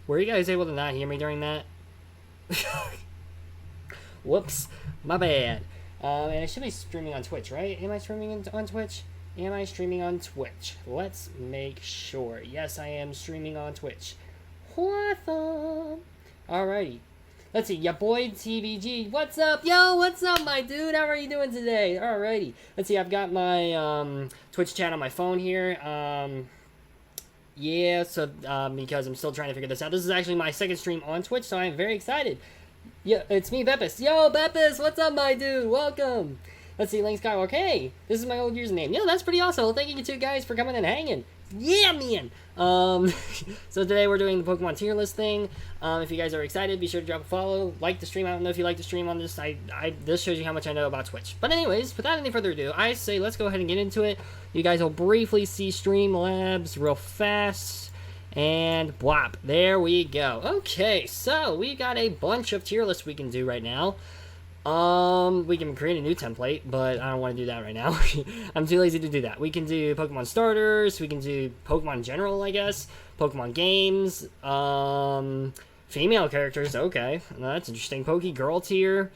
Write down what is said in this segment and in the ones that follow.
Were you guys able to not hear me during that? Whoops, my bad. And I should be streaming on Twitch, right? Am I streaming on Twitch? Am I streaming on Twitch? Let's make sure. Yes, I am streaming on Twitch. What the? Alrighty. Let's see, ya boy TVG, what's up? Yo, what's up, my dude? How are you doing today? Alrighty. Let's see, I've got my Twitch chat on my phone here. Yeah, so because I'm still trying to figure this out. This is actually my second stream on Twitch, so I'm very excited. Yeah, it's me, Beppis. Yo, Beppis, what's up, my dude? Welcome. Let's see, Link Skywalker. Hey, this is my old username. Yo, that's pretty awesome. Well, thank you two guys for coming and hanging. Yeah, man. So today we're doing the Pokemon tier list thing. If you guys are excited, be sure to drop a follow, like the stream. I don't know if you like the stream on this. This shows you how much I know about Twitch. But anyways, without any further ado, I say let's go ahead and get into it. You guys will briefly see Streamlabs real fast. And blop, there we go. Okay, so we got a bunch of tier lists we can do right now. We can create a new template, but I don't want to do that right now. I'm too lazy to do that. We can do Pokemon starters, we can do Pokemon general, I guess, Pokemon games, female characters, okay, that's interesting. Poke Girl tier,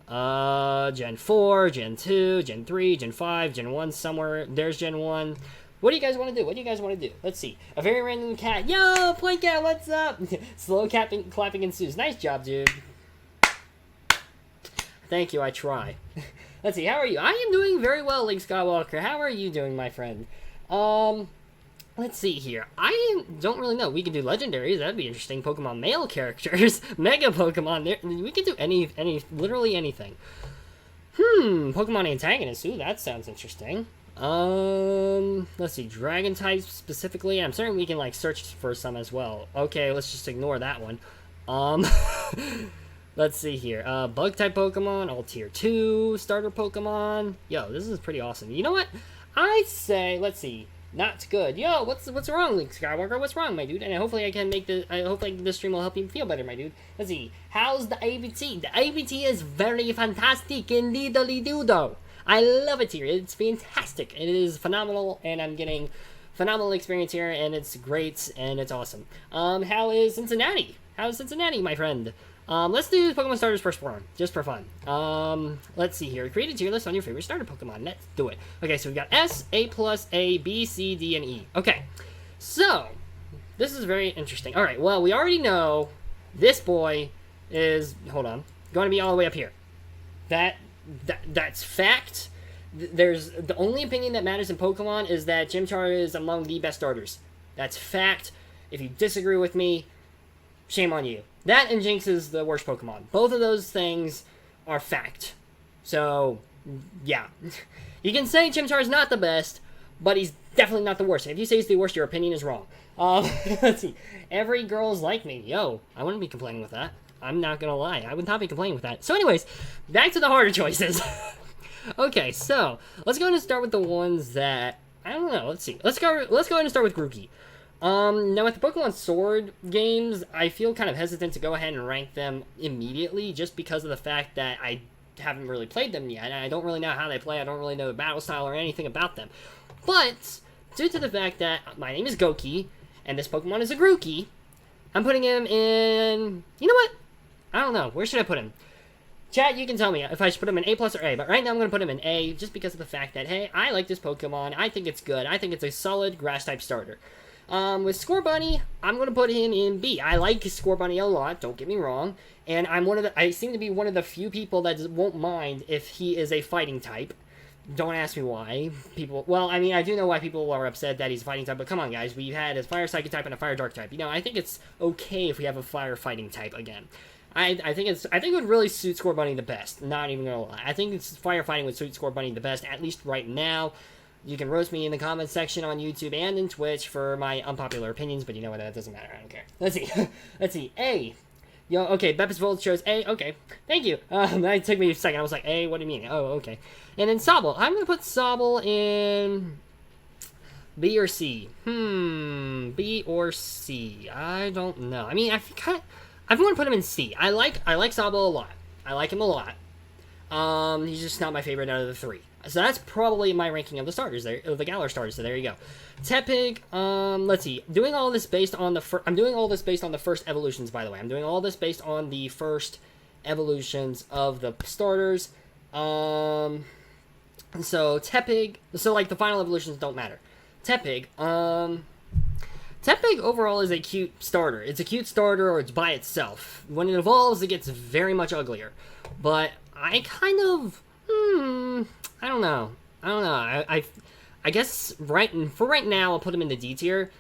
Gen 4, Gen 2, Gen 3, Gen 5, Gen 1 somewhere, there's Gen 1. What do you guys want to do? What do you guys want to do? Let's see. A very random cat. Yo, Point Cat, what's up? Slow clapping ensues. Nice job, dude. Thank you, I try. Let's see, how are you? I am doing very well, Link Skywalker. How are you doing, my friend? Let's see here. I don't really know. We can do legendaries. That'd be interesting. Pokemon male characters. Mega Pokemon. We can do literally anything. Pokemon antagonists. Ooh, that sounds interesting. Let's see. Dragon types specifically. I'm certain we can, like, search for some as well. Okay, let's just ignore that one. Let's see here. Bug-type Pokemon, all Tier 2, starter Pokemon. Yo, this is pretty awesome. You know what? I'd say, let's see, not good. Yo, what's wrong, Link Skywalker? What's wrong, my dude? And hopefully I can make hopefully this stream will help you feel better, my dude. Let's see. How's the ABT? The ABT is very fantastic indeed-a-lee-doo-do. I love it here. It's fantastic. It is phenomenal, and I'm getting phenomenal experience here, and it's great, and it's awesome. How is Cincinnati? How's Cincinnati, my friend? Let's do Pokemon starters first form, just for fun. Let's see here. Create a tier list on your favorite starter Pokemon. Let's do it. Okay, so we've got S, A+, A, B, C, D, and E. Okay, so this is very interesting. All right, well, we already know this boy is, hold on, going to be all the way up here. That's fact. There's the only opinion that matters in Pokemon is that Chimchar is among the best starters. That's fact. If you disagree with me, shame on you. That and Jinx is the worst Pokemon. Both of those things are fact. So, yeah. You can say Chimchar is not the best, but he's definitely not the worst. And if you say he's the worst, your opinion is wrong. Let's see. Every girl's like me. Yo, I wouldn't be complaining with that. I'm not gonna lie. I would not be complaining with that. So anyways, back to the harder choices. Okay, so, let's go ahead and start with the ones that, I don't know, let's see. Let's go ahead and start with Grookey. Now with the Pokemon Sword games, I feel kind of hesitant to go ahead and rank them immediately just because of the fact that I haven't really played them yet, and I don't really know how they play, I don't really know the battle style or anything about them. But, due to the fact that my name is Gokey, and this Pokemon is a Grookey, I'm putting him in, you know what? I don't know, where should I put him? Chat, you can tell me if I should put him in A+ or A, but right now I'm going to put him in A just because of the fact that, hey, I like this Pokemon, I think it's good, I think it's a solid Grass-type starter. With Scorbunny, I'm going to put him in B. I like Scorbunny a lot, don't get me wrong, and I seem to be one of the few people that won't mind if he is a fighting type. Don't ask me why. Well, I mean, I do know why people are upset that he's a fighting type, but come on, guys, we've had a Fire Psychic type and a Fire Dark type. You know, I think it's okay if we have a Fire Fighting type again. I think it would really suit Scorbunny the best, not even gonna lie. I think firefighting would suit Scorbunny the best, at least right now. You can roast me in the comments section on YouTube and in Twitch for my unpopular opinions, but you know what, that doesn't matter, I don't care. Let's see, let's see, A. Yo, okay, Beppis Volt chose A, okay, thank you. That took me a second, I was like, A, what do you mean? Oh, okay. And then Sobble, I'm gonna put Sobble in B or C. B or C, I don't know. I mean, I'm going to put him in C. I like Sobble a lot. I like him a lot. He's just not my favorite out of the three. So that's probably my ranking of the starters there, of the Galar starters. So there you go. Tepig, let's see. Doing all this based on I'm doing all this based on the first evolutions, by the way. I'm doing all this based on the first evolutions of the starters. So Tepig, so like the final evolutions don't matter. Tepig, Tepig overall is a cute starter. It's a cute starter, or it's by itself. When it evolves, it gets very much uglier. But I kind of, I don't know. I guess for right now, I'll put him in the D tier,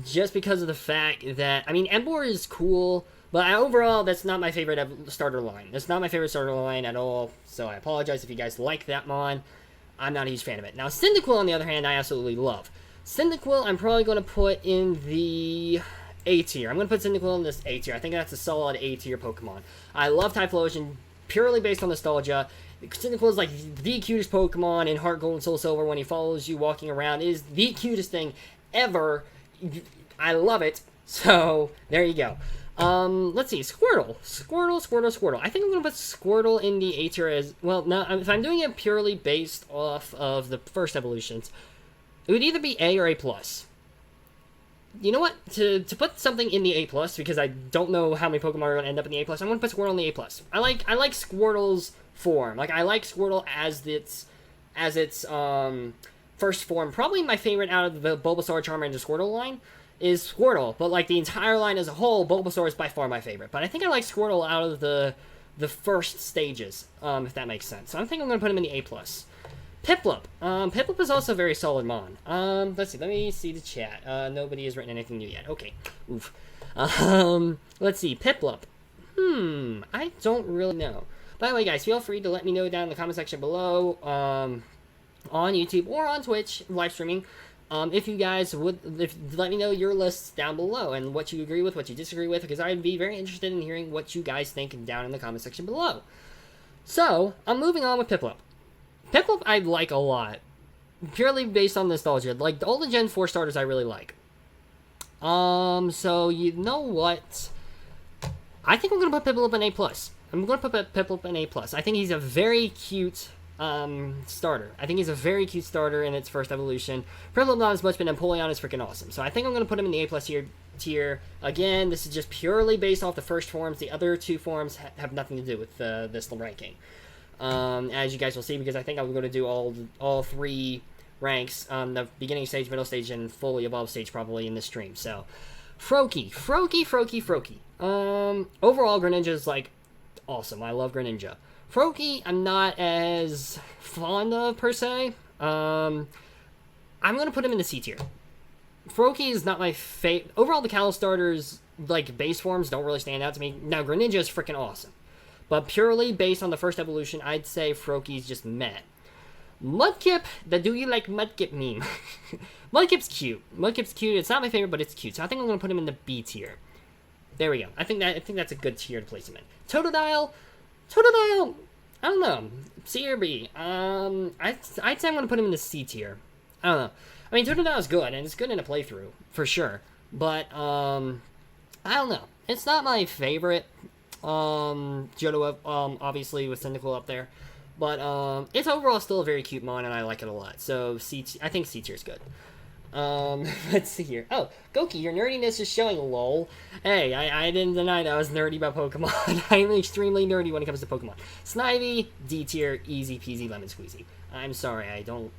just because of the fact that, I mean, Emboar is cool, but overall, that's not my favorite starter line. That's not my favorite starter line at all, so I apologize if you guys like that mon. I'm not a huge fan of it. Now, Cyndaquil, on the other hand, I absolutely love. Cyndaquil, I'm probably going to put in the A tier. I'm going to put Cyndaquil in this A tier. I think that's a solid A tier Pokemon. I love Typhlosion, purely based on nostalgia. Cyndaquil is like the cutest Pokemon in Heart Gold and Soul Silver. When he follows you walking around, it is the cutest thing ever. I love it. So, there you go. Let's see, Squirtle. I think I'm going to put Squirtle in the A tier as, well, now, if I'm doing it purely based off of the first evolutions, it would either be A or A+. You know what? To put something in the A+, because I don't know how many Pokemon are going to end up in the A+, I'm going to put Squirtle in the A+. I like Squirtle's form. Like, I like Squirtle as its first form. Probably my favorite out of the Bulbasaur, Charmander, and Squirtle line is Squirtle. But, like, the entire line as a whole, Bulbasaur is by far my favorite. But I think I like Squirtle out of the first stages, if that makes sense. So I think I'm going to put him in the A+. Piplup. Piplup is also a very solid mon. Let's see. Let me see the chat. Nobody has written anything new yet. Okay. Oof. Let's see. Piplup. I don't really know. By the way, guys, feel free to let me know down in the comment section below, on YouTube or on Twitch, live streaming, if you guys would, let me know your lists down below and what you agree with, what you disagree with, because I'd be very interested in hearing what you guys think down in the comment section below. So, I'm moving on with Piplup. Piplup I like a lot, purely based on nostalgia. Like, all the Gen 4 starters I really like. So, you know what? I think I'm going to put Piplup in A+. I'm going to put Piplup in A+. I think he's a very cute starter. I think he's a very cute starter in its first evolution. Piplup not as much, but Empoleon is freaking awesome. So I think I'm going to put him in the A+ tier. Again, this is just purely based off the first forms. The other two forms have nothing to do with this ranking. As you guys will see, because I think I'm going to do all three ranks, the beginning stage, middle stage, and fully evolved stage probably in this stream. So, Froakie. Overall, Greninja is, like, awesome. I love Greninja. Froakie, I'm not as fond of, per se. I'm going to put him in the C tier. Froakie is not my favorite. Overall, the Kalos starters, like, base forms don't really stand out to me. Now, Greninja is freaking awesome. But purely based on the first evolution, I'd say Froakie's just meh. Mudkip, the do you like Mudkip meme. Mudkip's cute. It's not my favorite, but it's cute. So I think I'm going to put him in the B tier. There we go. I think that's a good tier to place him in. Totodile, I don't know. C or B? I'd say I'm going to put him in the C tier. I don't know. I mean, Totodile is good, and it's good in a playthrough, for sure. But, I don't know. It's not my favorite. Johto, obviously, with Cyndaquil up there. But, it's overall still a very cute mon, and I like it a lot. So, I think C tier is good. Let's see here. Oh, Gokey, your nerdiness is showing, lol. Hey, I didn't deny that I was nerdy about Pokemon. I'm extremely nerdy when it comes to Pokemon. Snivy, D tier, easy peasy lemon squeezy. I'm sorry, I don't...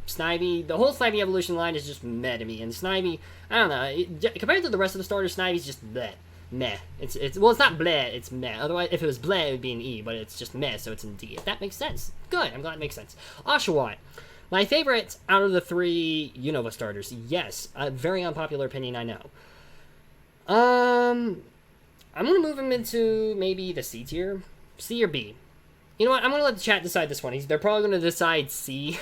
Snivy, the whole Snivy evolution line is just meh to me, and Snivy, I don't know, compared to the rest of the starters, Snivy's just bleh. Meh. Well, it's not bleh, it's meh. Otherwise, if it was bleh, it would be an E, but it's just meh, so it's in D. If that makes sense. Good, I'm glad it makes sense. Oshawott. My favorite out of the three Unova starters. Yes, a very unpopular opinion, I know. I'm going to move him into maybe the C tier. C or B. You know what? I'm going to let the chat decide this one. They're probably going to decide C.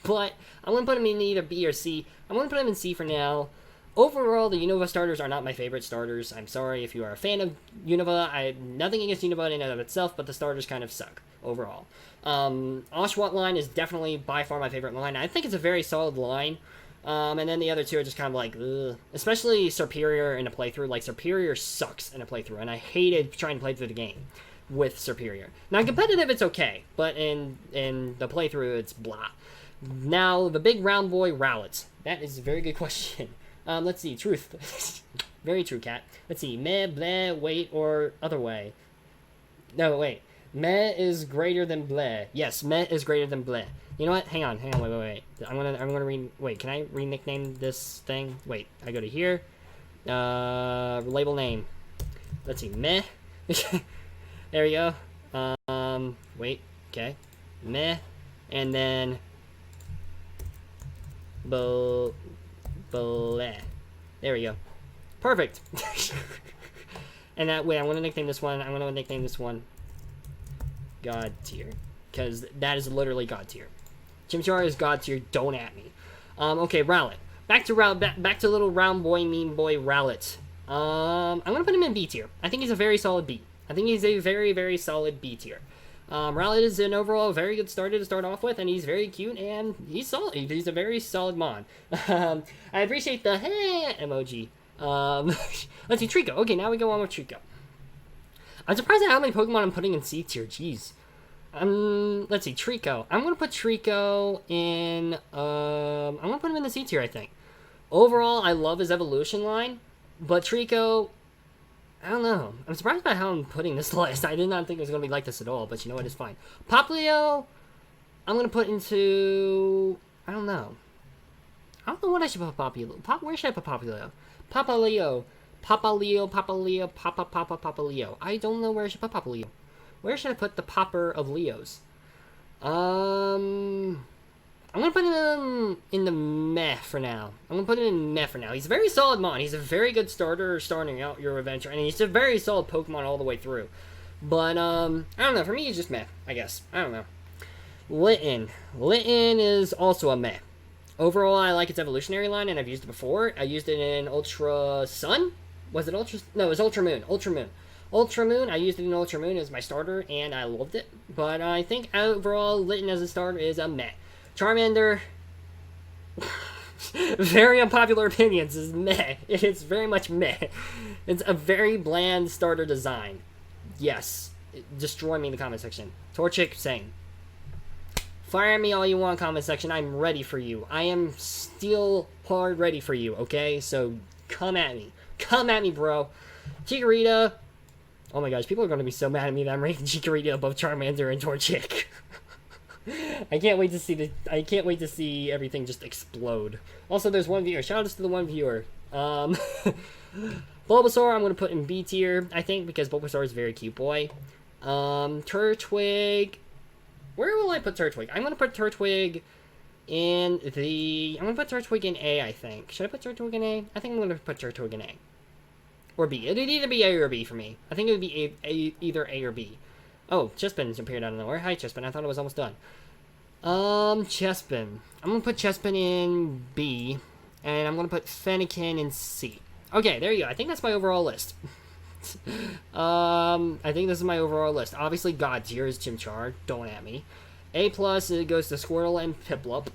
But I'm going to put him in either B or C. I'm going to put him in C for now. Overall, the Unova starters are not my favorite starters. I'm sorry if you are a fan of Unova. I have nothing against Unova in and of itself, but the starters kind of suck overall. Oshawott line is definitely by far my favorite line. I think it's a very solid line. And then the other two are just kind of like, ugh. Especially Serperior in a playthrough. Like, Serperior sucks in a playthrough, and I hated trying to play through the game. with Superior. Now, in competitive, it's okay, but in the playthrough, it's blah. Now, the big round boy, Rowlet. That is a very good question. Let's see, truth. Very true, cat. Let's see, meh, bleh, wait, or other way. No, wait. Meh is greater than bleh. Yes, meh is greater than bleh. You know what? Hang on, wait. I'm gonna wait, can I re-nickname this thing? Wait, I go to here. Label name. Let's see, meh. There we go. Wait, okay. Meh. And then bleh. There we go. Perfect. And that way, I'm gonna nickname this one. God tier, because that is literally God tier. Chimchar is God tier. Don't at me. Okay, Rowlet. Back to little round boy, mean boy Rowlet. I'm gonna put him in B tier. I think he's a very solid B. I think he's a very, very solid B tier. Rowlet is an overall very good starter to start off with, and he's very cute, and he's solid. He's a very solid mon. I appreciate the hey emoji. Let's see, Trico. Okay, now we go on with Trico. I'm surprised at how many Pokemon I'm putting in C tier. Jeez. Let's see, Trico. I'm gonna put Trico in. I'm gonna put him in the C tier, I think. Overall, I love his evolution line, but Trico, I don't know. I'm surprised by how I'm putting this list. I did not think it was gonna be like this at all, but you know what? It's fine. Popplio, I'm gonna put into. I don't know. I don't know what I should put Popplio. Where should I put Popplio? Papaleo. I don't know where I should put Papaleo. Where should I put the popper of Leos? I'm gonna put him in the meh for now. He's a very solid mon. He's a very good starter starting out your adventure, and he's a very solid Pokemon all the way through. But I don't know. For me, he's just meh, I guess. I don't know. Litten is also a meh. Overall, I like its evolutionary line, and I've used it before. I used it in Ultra Sun. Was it Ultra? No, it was Ultra Moon. Ultra Moon, I used it in Ultra Moon as my starter, and I loved it. But I think overall, Litten as a starter is a meh. Charmander, very unpopular opinions, is meh. It's very much meh. It's a very bland starter design. Yes. Destroy me in the comment section. Torchic, same. Fire me all you want, comment section. I'm ready for you. I am still hard ready for you, okay? So, come at me. Come at me, bro. Chikorita. Oh my gosh, people are going to be so mad at me that I'm ranking Chikorita above Charmander and Torchic. I can't wait to see everything just explode. Also, there's one viewer. Shout out to the one viewer. Bulbasaur, I'm going to put in B tier, I think, because Bulbasaur is a very cute boy. Turtwig. Where will I put Turtwig? I'm going to put Turtwig in A, I think. Should I put Turtwig in A? I think I'm going to put Turtwig in A. Or B. It'd either be A or B for me. I think it would be either A or B. Oh, Chespin appeared out of nowhere. Hi, Chespin. I thought it was almost done. Chespin. I'm going to put Chespin in B. And I'm going to put Fennekin in C. Okay, there you go. I think that's my overall list. I think this is my overall list. Obviously, God tier is Chimchar. Don't at me. A+, it goes to Squirtle and Piplup.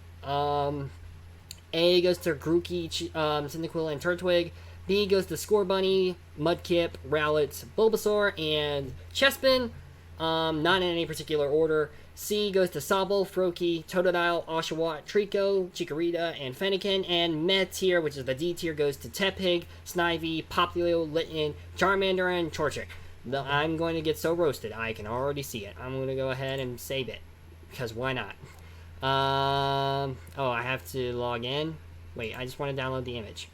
A goes to Grookey, Cyndaquil, and Turtwig. B goes to Scorbunny, Mudkip, Rowlet, Bulbasaur, and Chespin. Not in any particular order. C goes to Sobble, Froakie, Totodile, Oshawott, Trico, Chikorita, and Fennekin. And Meh tier, which is the D tier, goes to Tepig, Snivy, Popplio, Litten, Charmander, and Torchic. I'm going to get so roasted. I can already see it. I'm going to go ahead and save it. Because why not? Oh, I have to log in. Wait, I just want to download the image.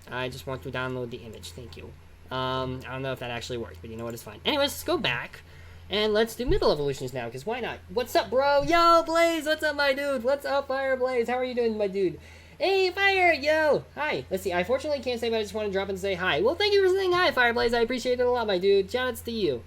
Thank you. I don't know if that actually works, but you know what? It's fine. Anyways, let's go back. And let's do middle evolutions now, because why not? What's up, bro? Yo, Blaze! What's up, my dude? What's up, Fire Blaze? How are you doing, my dude? Hey, Fire! Yo! Hi. Let's see. I fortunately can't say, but I just want to drop and say hi. Well, thank you for saying hi, Fire Blaze. I appreciate it a lot, my dude. Shoutouts to you.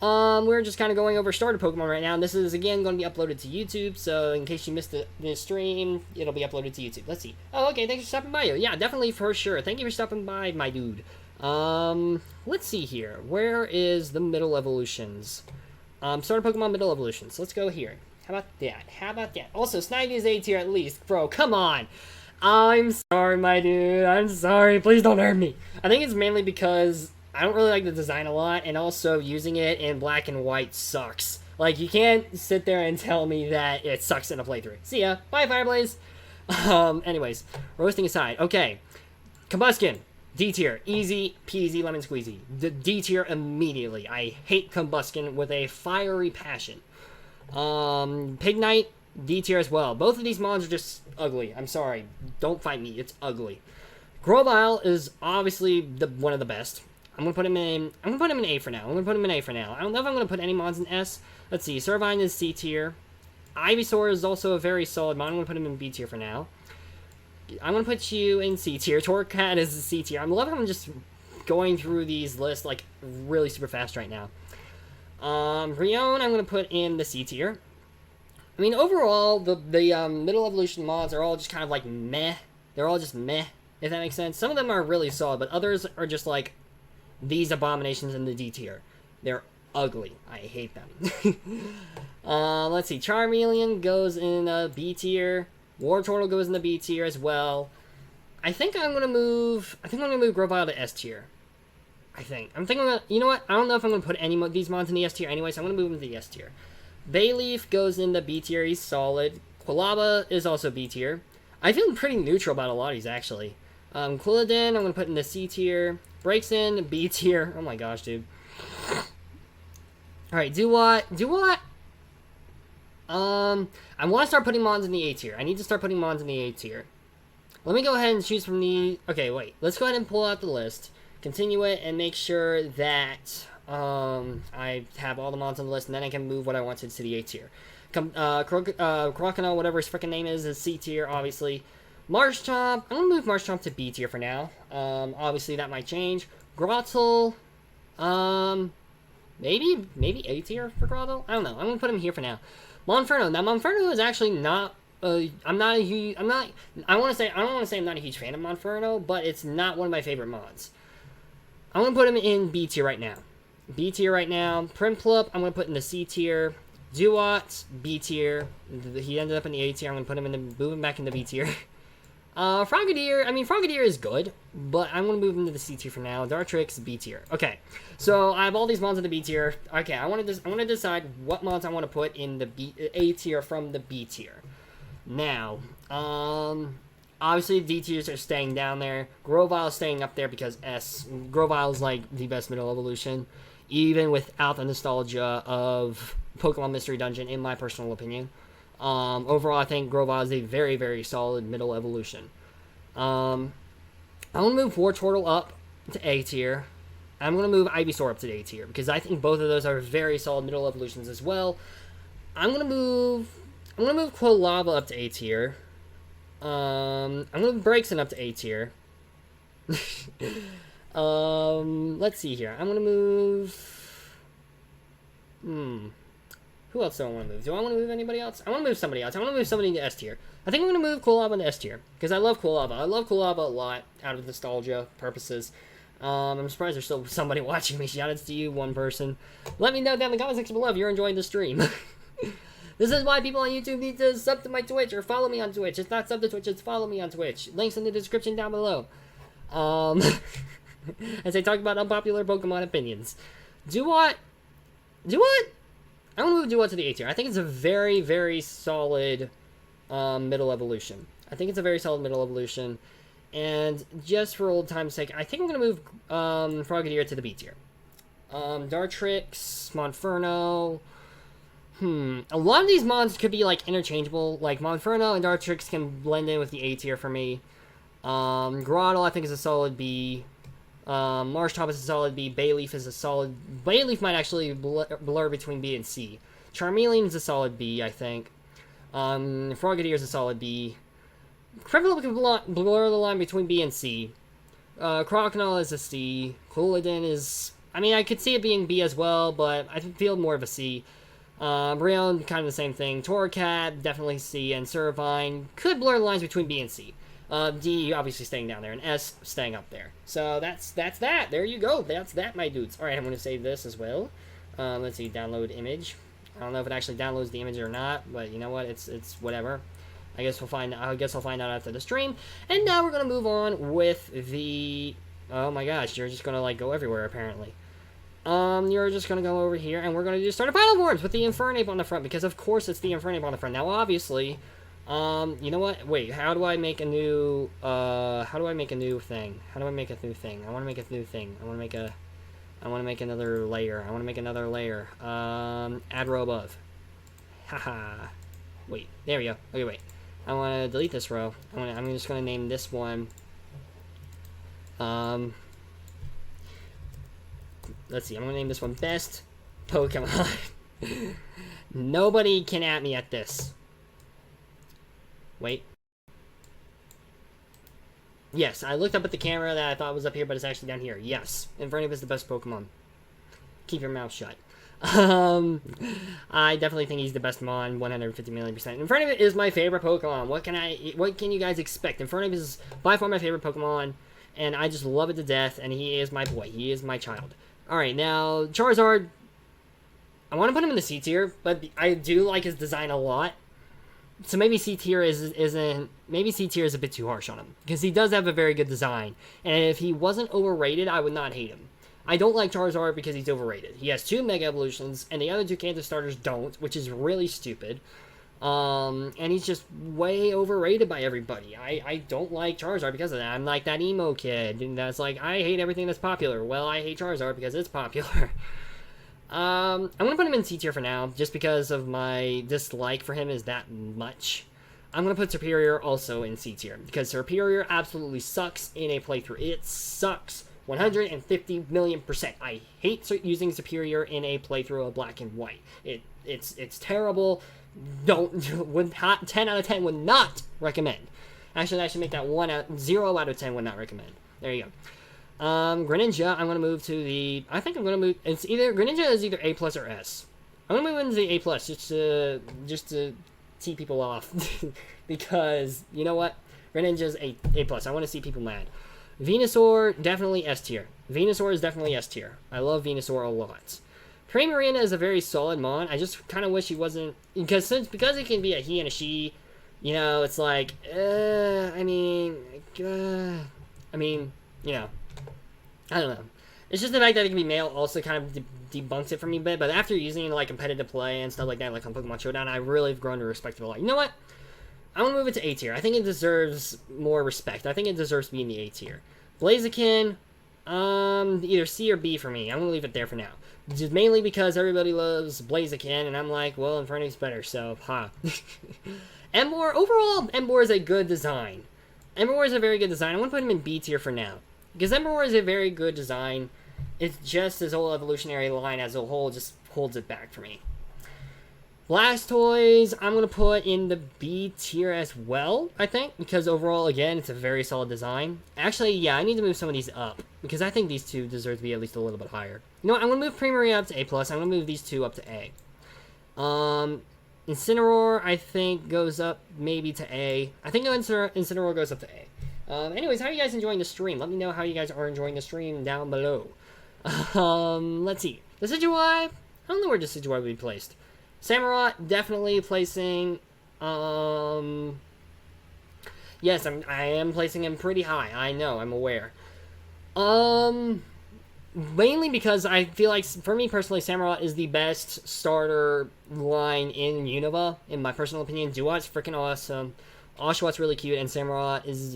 We're just kind of going over starter Pokemon right now, and this is, again, going to be uploaded to YouTube, so in case you missed the stream, it'll be uploaded to YouTube. Let's see. Oh, okay, thanks for stopping by, yo. Yeah, definitely, for sure. Thank you for stopping by, my dude. Let's see here. Where is the middle evolutions? Starter Pokemon middle evolutions. Let's go here. How about that? Also, Snivy is A tier at least. Bro, come on. I'm sorry, my dude. I'm sorry. Please don't hurt me. I think it's mainly because I don't really like the design a lot, and also using it in black and white sucks. Like, you can't sit there and tell me that it sucks in a playthrough. See ya. Bye, Fireblaze. Anyways, roasting aside. Okay. Combustion. D tier. Easy peasy lemon squeezy. D tier immediately. I hate Combustion with a fiery passion. Pignite. D tier as well. Both of these mons are just ugly. I'm sorry. Don't fight me. It's ugly. Grovyle is obviously one of the best. I'm gonna put him in A for now. I don't know if I'm gonna put any mons in S. Let's see. Servine is C tier. Ivysaur is also a very solid mon. I'm gonna put him in B tier for now. I'm gonna put you in C tier. Torcat is C tier. I'm loving how I'm just going through these lists like really super fast right now. Rion, I'm gonna put in the C tier. I mean, overall, the middle evolution mods are all just kind of like meh. They're all just meh, if that makes sense. Some of them are really solid, but others are just like these abominations in the D tier. They're ugly. I hate them. Let's see. Charmeleon goes in B tier. Wartortle goes in the B tier as well. I think I'm gonna move Grovyle to S tier. You know what? I don't know if I'm gonna put any of these mons in the S tier anyway, so I'm gonna move them to the S tier. Bayleaf goes in the B tier. He's solid. Quilaba is also B tier. I feel pretty neutral about a lot of these, actually. Quilladin, I'm going to put in the C tier. Breaks in B tier. Oh my gosh, dude. Alright, do what? I want to start putting mons in the A tier. I need to start putting mons in the A tier. Let me go ahead and choose from the... Okay, wait. Let's go ahead and pull out the list. Continue it and make sure that... I have all the mons on the list, and then I can move what I wanted to the A tier. Crocodile, whatever his freaking name is C tier, obviously. Marshtomp, I'm gonna move Marshtomp to B tier for now. Obviously that might change. Grottle, maybe A tier for Grottle? I don't know. I'm gonna put him here for now. Monferno. Now Monferno is actually not. I don't want to say I'm not a huge fan of Monferno, but it's not one of my favorite mods. I'm gonna put him in B tier right now. Piplup, I'm gonna put in the C tier. Duat, B tier. He ended up in the A tier. I'm gonna move him back in the B tier. Frogadier is good, but I'm gonna move him to the C tier for now. Dartrix, B tier. Okay, so I have all these mons in the B tier. Okay, I want to decide what mons I want to put in the A tier from the B tier. Now, obviously D tiers are staying down there. Grovyle is staying up there because Grovyle is like the best middle evolution, even without the nostalgia of Pokemon Mystery Dungeon, in my personal opinion. Overall, I think Grovyle is a very, very solid middle evolution. I'm going to move Wartortle up to A tier. I'm going to move Ivysaur up to A tier, because I think both of those are very solid middle evolutions as well. I'm going to move Quilava up to A tier. I'm going to move Braixen up to A tier. Let's see here. I'm going to move... Who else do I want to move? Do I want to move anybody else? I want to move somebody else. I want to move somebody into S tier. I think I'm going to move Quilava into S tier, because I love Quilava. I love Quilava a lot, out of nostalgia purposes. I'm surprised there's still somebody watching me. Shoutouts to you, one person. Let me know down in the comment section below if you're enjoying the stream. This is why people on YouTube need to sub to my Twitch, or follow me on Twitch. It's not sub to Twitch, it's follow me on Twitch. Links in the description down below. As I talk about unpopular Pokemon opinions. Duat? I'm going to move Duat to the A tier. I think it's a very, very solid middle evolution. And just for old time's sake, I think I'm going to move Frogadier to the B tier. Dartrix, Monferno... A lot of these mons could be, like, interchangeable. Like, Monferno and Dartrix can blend in with the A tier for me. Grottle, I think, is a solid B. Marshtomp is a solid B. Bayleaf is a solid... Bayleaf might actually blur between B and C. Charmeleon is a solid B, I think. Frogadier is a solid B. Piplup can blur the line between B and C. Crocodile is a C. Quilladin is... I mean, I could see it being B as well, but I feel more of a C. Brion, kind of the same thing. Torcat, definitely C. And Servine could blur the lines between B and C. D obviously staying down there, and S staying up there. So that's that. There you go. That's that, my dudes. Alright, I'm going to save this as well. Let's see, download image. I don't know if it actually downloads the image or not, but you know what? It's whatever. I guess I'll find out after the stream. And now we're going to move on with the Oh my gosh, you're just gonna, like, go everywhere, apparently. You're just gonna go over here, and we're gonna just start a Final Forms with the Infernape on the front, because of course it's the Infernape on the front. Now, obviously, you know what? Wait, how do I make a new, thing? How do I make a new thing? I wanna make a new thing. I wanna make another layer. Add row above. Haha. Wait, there we go. Okay, wait. I wanna delete this row. I'm just gonna name this one, let's see, I'm gonna name this one Best Pokemon. Nobody can at me at this. Wait. Yes, I looked up at the camera that I thought was up here, but it's actually down here. Yes, Infernape is the best Pokemon. Keep your mouth shut. I definitely think he's the best Mon, 150 million %. Infernape is my favorite Pokemon. What can you guys expect? Infernape is by far my favorite Pokemon, and I just love it to death, and he is my boy. He is my child. Alright, now, Charizard, I want to put him in the C tier, but I do like his design a lot. So maybe C tier maybe C tier is a bit too harsh on him, because he does have a very good design, and if he wasn't overrated, I would not hate him. I don't like Charizard because he's overrated. He has 2 Mega Evolutions, and the other 2 Kanto starters don't, which is really stupid. And he's just way overrated by everybody. I don't like Charizard because of that. I'm like that emo kid, and that's like, I hate everything that's popular. Well, I hate Charizard because it's popular. I'm gonna put him in C tier for now, just because of my dislike for him is that much. I'm gonna put Superior also in C tier, because Superior absolutely sucks in a playthrough. It sucks. 150 million %. I hate using Superior in a playthrough of Black and White. It's terrible. 10 out of 10 would not recommend. Actually, I should make that 0 out of 10 would not recommend. There you go. Greninja, I'm gonna move to the. I think I'm gonna move. Greninja is either A+ or S. I'm gonna move into the A+, just to tee people off, because you know what, Greninja's A+. I want to see people mad. Venusaur, definitely S tier. Venusaur is definitely S tier. I love Venusaur a lot. Primarina is a very solid Mon. I just kind of wish he wasn't, because it can be a he and a she. You know, it's like, I mean, you know, I don't know. It's just the fact that it can be male also kind of debunks it for me a bit. But after using it in like competitive play and stuff like that, like on Pokemon Showdown, I really have grown to respect it a lot. You know what? I'm going to move it to A tier. I think it deserves more respect. I think it deserves to be in the A tier. Blaziken, either C or B for me. I'm going to leave it there for now. Just mainly because everybody loves Blaziken, and I'm like, well, Infernape's better, so, Emboar, overall, Emboar is a good design. Emboar is a very good design. I want to put him in B tier for now. Because Emboar is a very good design. It's just his whole evolutionary line as a whole just holds it back for me. Blastoise, I'm going to put in the B tier as well, I think, because overall, again, it's a very solid design. Actually, yeah, I need to move some of these up, because I think these two deserve to be at least a little bit higher. You know what, I'm going to move Primarina up to A+, I'm going to move these two up to A. Incineroar, I think, goes up maybe to A. I think Incineroar goes up to A. Anyways, how are you guys enjoying the stream? Let me know how you guys are enjoying the stream down below. Let's see. Decidueye, I don't know where Decidueye would be placed. Samurott, definitely placing, yes, I am placing him pretty high. I know, I'm aware. Mainly because I feel like, for me personally, Samurott is the best starter line in Unova, in my personal opinion. Duat's freaking awesome. Oshawtt's really cute, and Samurott is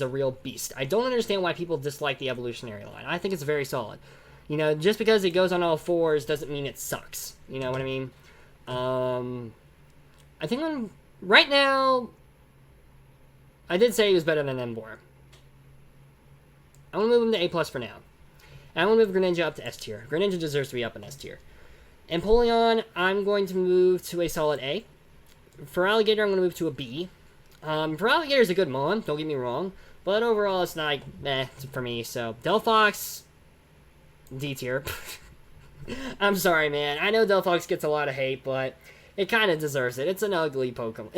a real beast. I don't understand why people dislike the evolutionary line. I think it's very solid. You know, just because it goes on all fours doesn't mean it sucks. You know what I mean? I think right now, I did say he was better than Emboar. I'm going to move him to A+ for now. And I'm going to move Greninja up to S tier. Greninja deserves to be up in S tier. Empoleon, I'm going to move to a solid A. For Alligator, I'm going to move to a B. For Alligator is a good Mon, don't get me wrong. But overall, it's not like, for me. So, Delphox, D tier. I'm sorry, man. I know Delphox gets a lot of hate, but it kind of deserves it. It's an ugly Pokemon.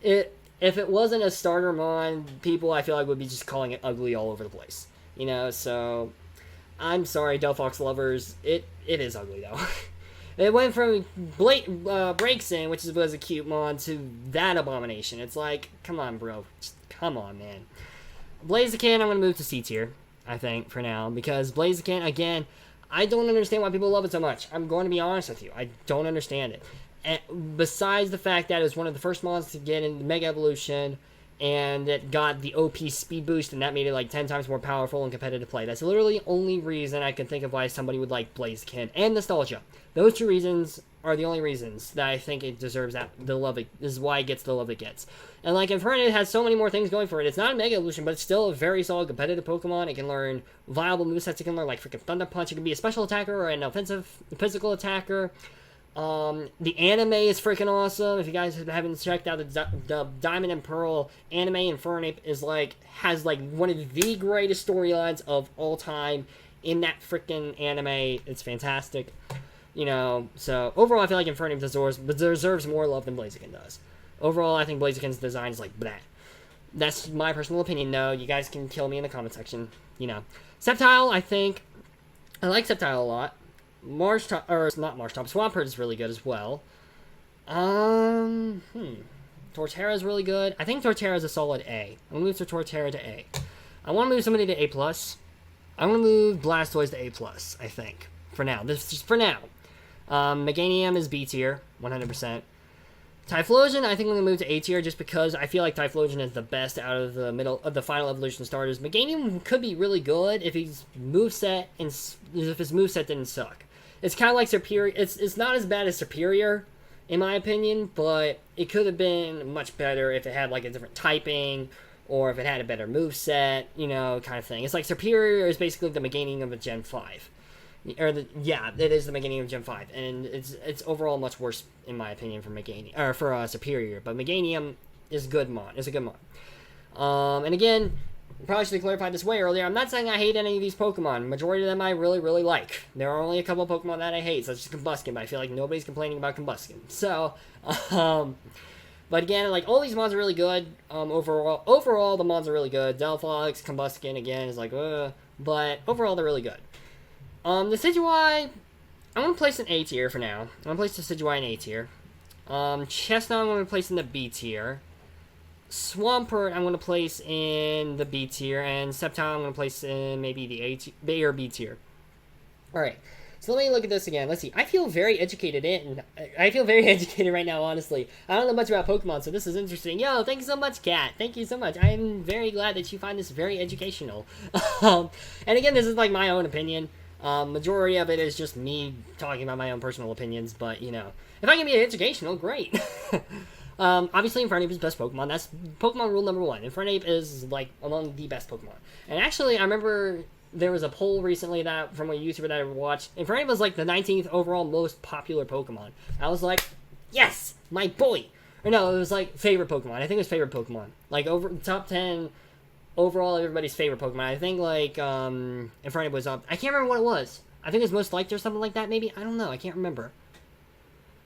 If it wasn't a starter Mon, people I feel like would be just calling it ugly all over the place. You know, so I'm sorry, Delphox lovers. It is ugly though. It went from Breaksin, which was a cute Mon, to that abomination. It's like, come on, bro. Just, come on, man. Blaziken, I'm gonna move to C tier. I think, for now. Because Blaziken, again, I don't understand why people love it so much. I'm going to be honest with you. I don't understand it. And besides the fact that it was one of the first mons to get in Mega Evolution, and it got the OP speed boost, and that made it like 10 times more powerful in competitive play. That's literally the only reason I can think of why somebody would like Blaziken. And nostalgia. Those two reasons are the only reasons that I think it deserves that the love it. This is why it gets the love it gets. And like Infernape has so many more things going for it. It's not a Mega Evolution, but it's still a very solid competitive Pokemon. It can learn viable movesets. It can learn like freaking Thunder Punch. It can be a special attacker or an offensive physical attacker. The anime is freaking awesome. If you guys haven't checked out the Diamond and Pearl anime, Infernape is has one of the greatest storylines of all time in that freaking anime. It's fantastic. So overall I feel like Infernape deserves more love than Blaziken does. Overall, I think Blaziken's design is like bleh. That's my personal opinion. No, you guys can kill me in the comment section. Sceptile, I like Sceptile a lot. Swampert is really good as well. Torterra is really good. I think Torterra is a solid A. I'm gonna move to Torterra to A. I want to move somebody to A+. I'm gonna move Blastoise to A+, I think. For now. This is just for now. Meganium is B tier, 100%. Typhlosion, I think I'm going to move to A tier just because I feel like Typhlosion is the best out of the final evolution starters. Meganium could be really good if his moveset didn't suck. It's kind of like Superior. It's not as bad as Superior, in my opinion, but it could have been much better if it had like a different typing or if it had a better moveset, kind of thing. It's like Superior is basically the Meganium of a Gen 5. It is the Meganium of Gen 5, and it's overall much worse in my opinion for Superior. But Meganium is good mon. It's a good mon. And again, probably should have clarified this way earlier. I'm not saying I hate any of these Pokemon. Majority of them I really, really like. There are only a couple of Pokemon that I hate, such as Combusken, but I feel like nobody's complaining about Combusken. So, but again, like all these mons are really good. Overall, the mons are really good. Delphox, Combusken again is but overall they're really good. The Decidueye, I'm going to place in A tier for now. I'm going to place the Decidueye in A tier. Chestnut, I'm going to place in the B tier. Swampert, I'm going to place in the B tier. And Sceptile, I'm going to place in maybe the A or B tier. Alright, so let me look at this again. Let's see. I feel very educated right now, honestly. I don't know much about Pokemon, so this is interesting. Yo, thank you so much, Kat. Thank you so much. I am very glad that you find this very educational. And again, this is like my own opinion. Majority of it is just me talking about my own personal opinions, but, if I can be educational, great. Obviously, Infernape is the best Pokemon. That's Pokemon rule number 1. Infernape is, among the best Pokemon. And actually, I remember there was a poll recently from a YouTuber that I watched. Infernape was, the 19th overall most popular Pokemon. I was like, yes, my boy. Or no, it was, favorite Pokemon. I think it was favorite Pokemon. Over top 10... overall, everybody's favorite Pokemon. I think, Infernape was up. I can't remember what it was. I think it was most liked or something like that, maybe? I don't know. I can't remember.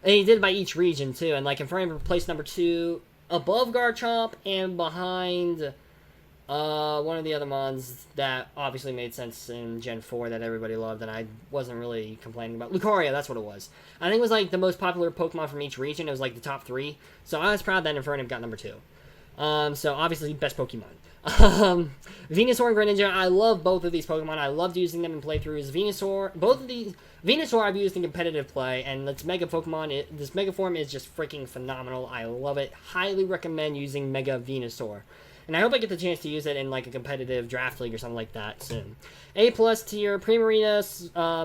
And he did it by each region, too. And, Infernape placed number 2 above Garchomp and behind one of the other mons that obviously made sense in Gen 4 that everybody loved and I wasn't really complaining about. Lucario, that's what it was. I think it was, the most popular Pokemon from each region. It was, the top 3. So I was proud that Infernape got number 2. So, obviously, best Pokemon. Venusaur and Greninja, I love both of these Pokemon. I loved using them in playthroughs. Venusaur I've used in competitive play, and this Mega form is just freaking phenomenal. I love it. Highly recommend using Mega Venusaur. And I hope I get the chance to use it in a competitive draft league or something like that soon. A+ tier, Primarina,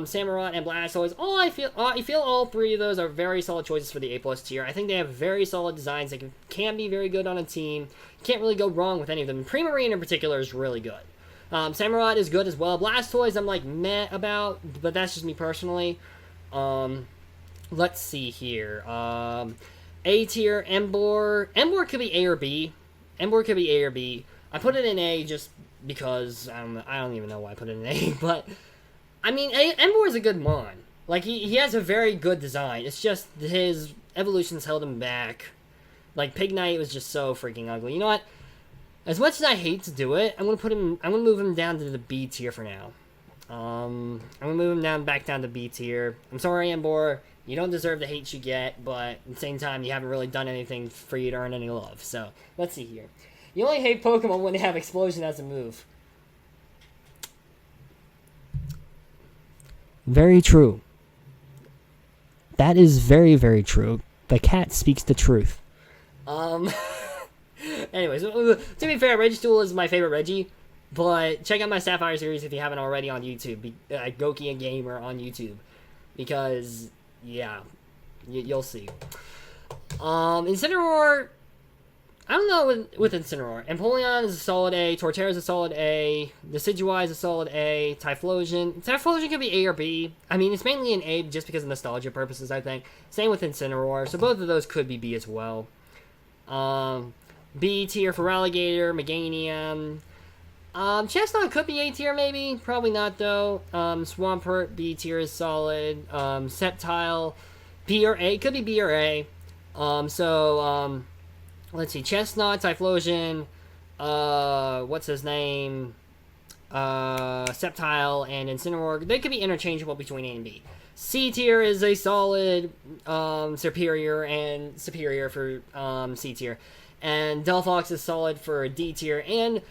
Samurott, and Blastoise. I feel all 3 of those are very solid choices for the A+ tier. I think they have very solid designs that can be very good on a team. Can't really go wrong with any of them. Primarina in particular is really good. Samurott is good as well. Blastoise I'm meh about, but that's just me personally. Let's see here. A tier, Emboar. Emboar could be A or B. I put it in A just because I don't even know why I put it in A, but I mean, Emboar is a good mon. He has a very good design. It's just his evolutions held him back. Pignite was just so freaking ugly. You know what? As much as I hate to do it, I'm gonna move him down to the B tier for now. I'm gonna move him back down to B tier. I'm sorry, Emboar. You don't deserve the hate you get, but at the same time, you haven't really done anything for you to earn any love. So, let's see here. You only hate Pokemon when they have Explosion as a move. Very true. That is very, very true. The cat speaks the truth. Anyways, to be fair, Registool is my favorite Reggie, but check out my Sapphire series if you haven't already on YouTube, Gokey Gamer on YouTube, because, yeah, you'll see. Incineroar, I don't know with Incineroar. Empoleon is a solid A, Torterra is a solid A, Decidueye is a solid A, Typhlosion could be A or B. I mean, it's mainly an A just because of nostalgia purposes, I think. Same with Incineroar, so both of those could be B as well. B tier for Alligator, Meganium. Chestnut could be A tier maybe, probably not though. Swampert, B tier is solid. Sceptile, B or A, could be B or A. Let's see, Chestnut, Typhlosion, what's his name? Sceptile and Incineroar, they could be interchangeable between A and B. C tier is a solid superior for C tier. And Delphox is solid for D tier. And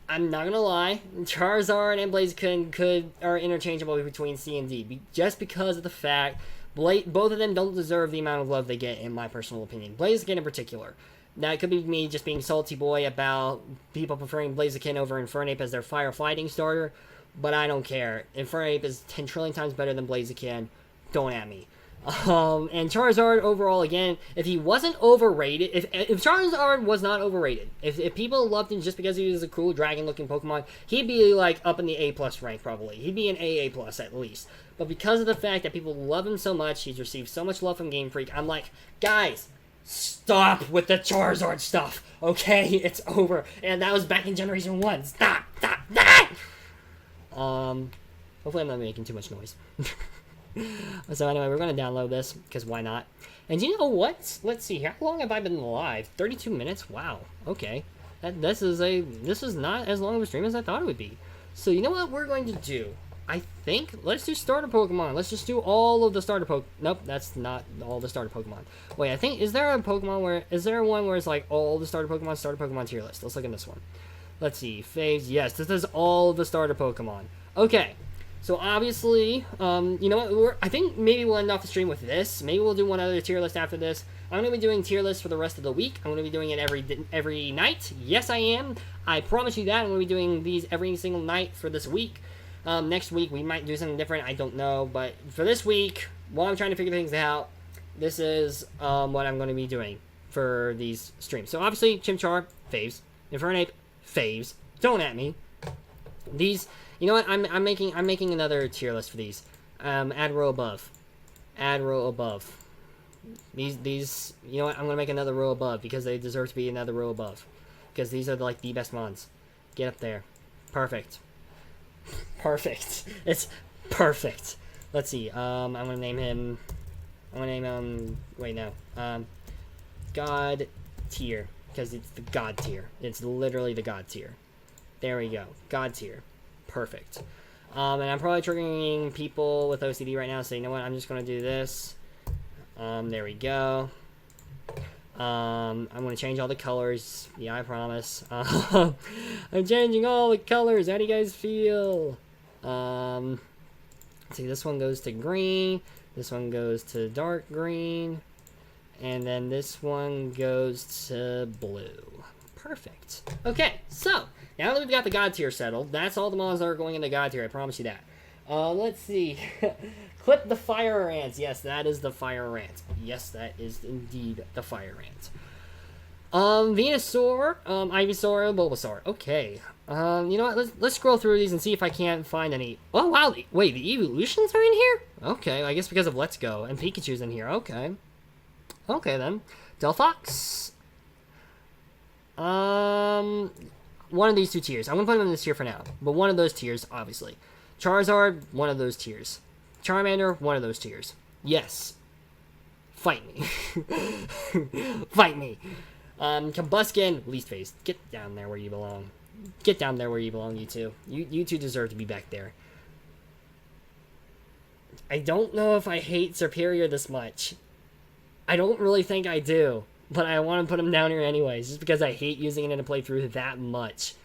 I'm not gonna lie, Charizard and Blaziken are interchangeable between C and D, just because of the fact both of them don't deserve the amount of love they get, in my personal opinion. Blaziken in particular. Now, it could be me just being salty boy about people preferring Blaziken over Infernape as their fire fighting starter, but I don't care. Infernape is 10 trillion times better than Blaziken. Don't at me. And Charizard overall, again, if he wasn't overrated, if Charizard was not overrated, if people loved him just because he was a cool dragon-looking Pokemon, he'd be like up in the A+ rank probably. He'd be an AA+ at least. But because of the fact that people love him so much, he's received so much love from Game Freak, I'm like, guys, stop with the Charizard stuff, okay? It's over. And that was back in Generation 1. Stop! Hopefully I'm not making too much noise. So anyway, we're going to download this, because why not? And you know what? Let's see, how long have I been live? 32 minutes? Wow. Okay. This is not as long of a stream as I thought it would be. So you know what we're going to do? I think, let's do starter Pokemon. Let's just do all of the starter Pokemon. Nope, that's not all the starter Pokemon. Wait, I think, is there one where it's like all the starter Pokemon tier list? Let's look at this one. Let's see, faves, yes, this is all of the starter Pokemon. Okay, so obviously, you know what, I think maybe we'll end off the stream with this. Maybe we'll do one other tier list after this. I'm going to be doing tier lists for the rest of the week. I'm going to be doing it every night. Yes, I am. I promise you that. I'm going to be doing these every single night for this week. Next week, we might do something different. I don't know. But for this week, while I'm trying to figure things out, this is what I'm going to be doing for these streams. So, obviously, Chimchar, faves. Infernape, faves. Don't at me. These, you know what? I'm making another tier list for these. Add row above. Add row above. These, you know what? I'm going to make another row above because they deserve to be another row above. Because these are, like, the best mons. Get up there. Perfect. Perfect. It's perfect. Let's see. I'm gonna name him. Wait, no. God tier, because it's the God tier. It's literally the God tier. There we go. God tier. Perfect. And I'm probably triggering people with OCD right now. So you know what? I'm just gonna do this. There we go. I'm gonna change all the colors. Yeah, I promise. I'm changing all the colors. How do you guys feel? See, this one goes to green. This one goes to dark green. And then this one goes to blue. Perfect. Okay, so now that we've got the God tier settled, that's all the mons that are going in the God tier. I promise you that. Let's see. Clip the fire rant. Yes, that is the fire rant. Yes, that is indeed the fire rant. Venusaur, Ivysaur, Bulbasaur. Okay. You know what? Let's scroll through these and see if I can't find any. Oh wow! Wait, the evolutions are in here? Okay, I guess because of Let's Go and Pikachu's in here. Okay. Okay then. Delphox. One of these two tiers. I'm gonna put them in this tier for now, but one of those tiers, obviously. Charizard, one of those tiers. Charmander, one of those tiers. Yes. Fight me. Fight me. Combuskin, least phase. Get down there where you belong. Get down there where you belong, you two. You two deserve to be back there. I don't know if I hate Superior this much. I don't really think I do. But I want to put him down here anyways, just because I hate using it in a playthrough that much.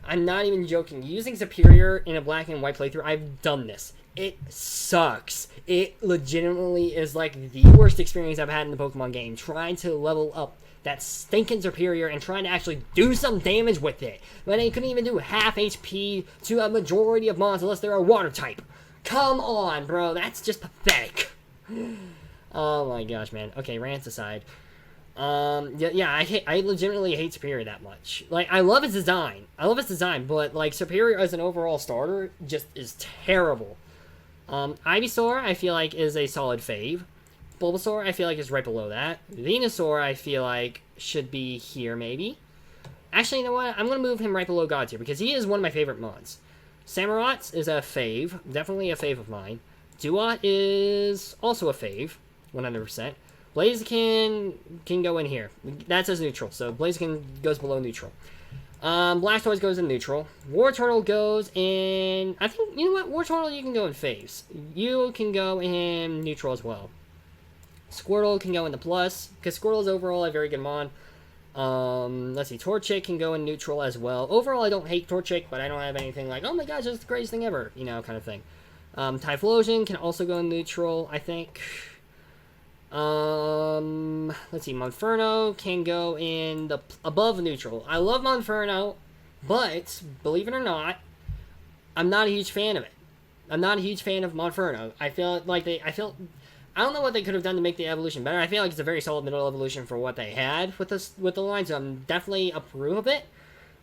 I'm not even joking. Using Superior in a black and white playthrough, I've done this. It sucks. It legitimately is like the worst experience I've had in the Pokemon game. Trying to level up that stinking Superior and trying to actually do some damage with it. When it couldn't even do half HP to a majority of mons unless they're a water type. Come on, bro. That's just pathetic. Oh my gosh, man. Okay, rants aside. I legitimately hate Superior that much. Like, I love its design. But, like, Superior as an overall starter just is terrible. Ivysaur, I feel like, is a solid fave. Bulbasaur, I feel like, is right below that. Venusaur, I feel like, should be here, maybe. Actually, you know what? I'm going to move him right below God tier, because he is one of my favorite mons. Samurott is a fave. Definitely a fave of mine. Duat is also a fave. 100%. Blaziken can go in here. That says neutral, so Blaziken goes below neutral. Blastoise goes in neutral. Wartortle goes in... I think, you know what? Wartortle, you can go in faves. You can go in neutral as well. Squirtle can go in the plus, because Squirtle is overall a very good mon. Let's see. Torchic can go in neutral as well. Overall, I don't hate Torchic, but I don't have anything like, oh my gosh, that's the greatest thing ever, you know, kind of thing. Typhlosion can also go in neutral, I think. Let's see. Monferno can go in the above neutral. I love Monferno, but believe it or not, I'm not a huge fan of it. I'm not a huge fan of Monferno. I feel like I don't know what they could have done to make the evolution better. I feel like it's a very solid middle evolution for what they had with the line, so I'm definitely approve of it.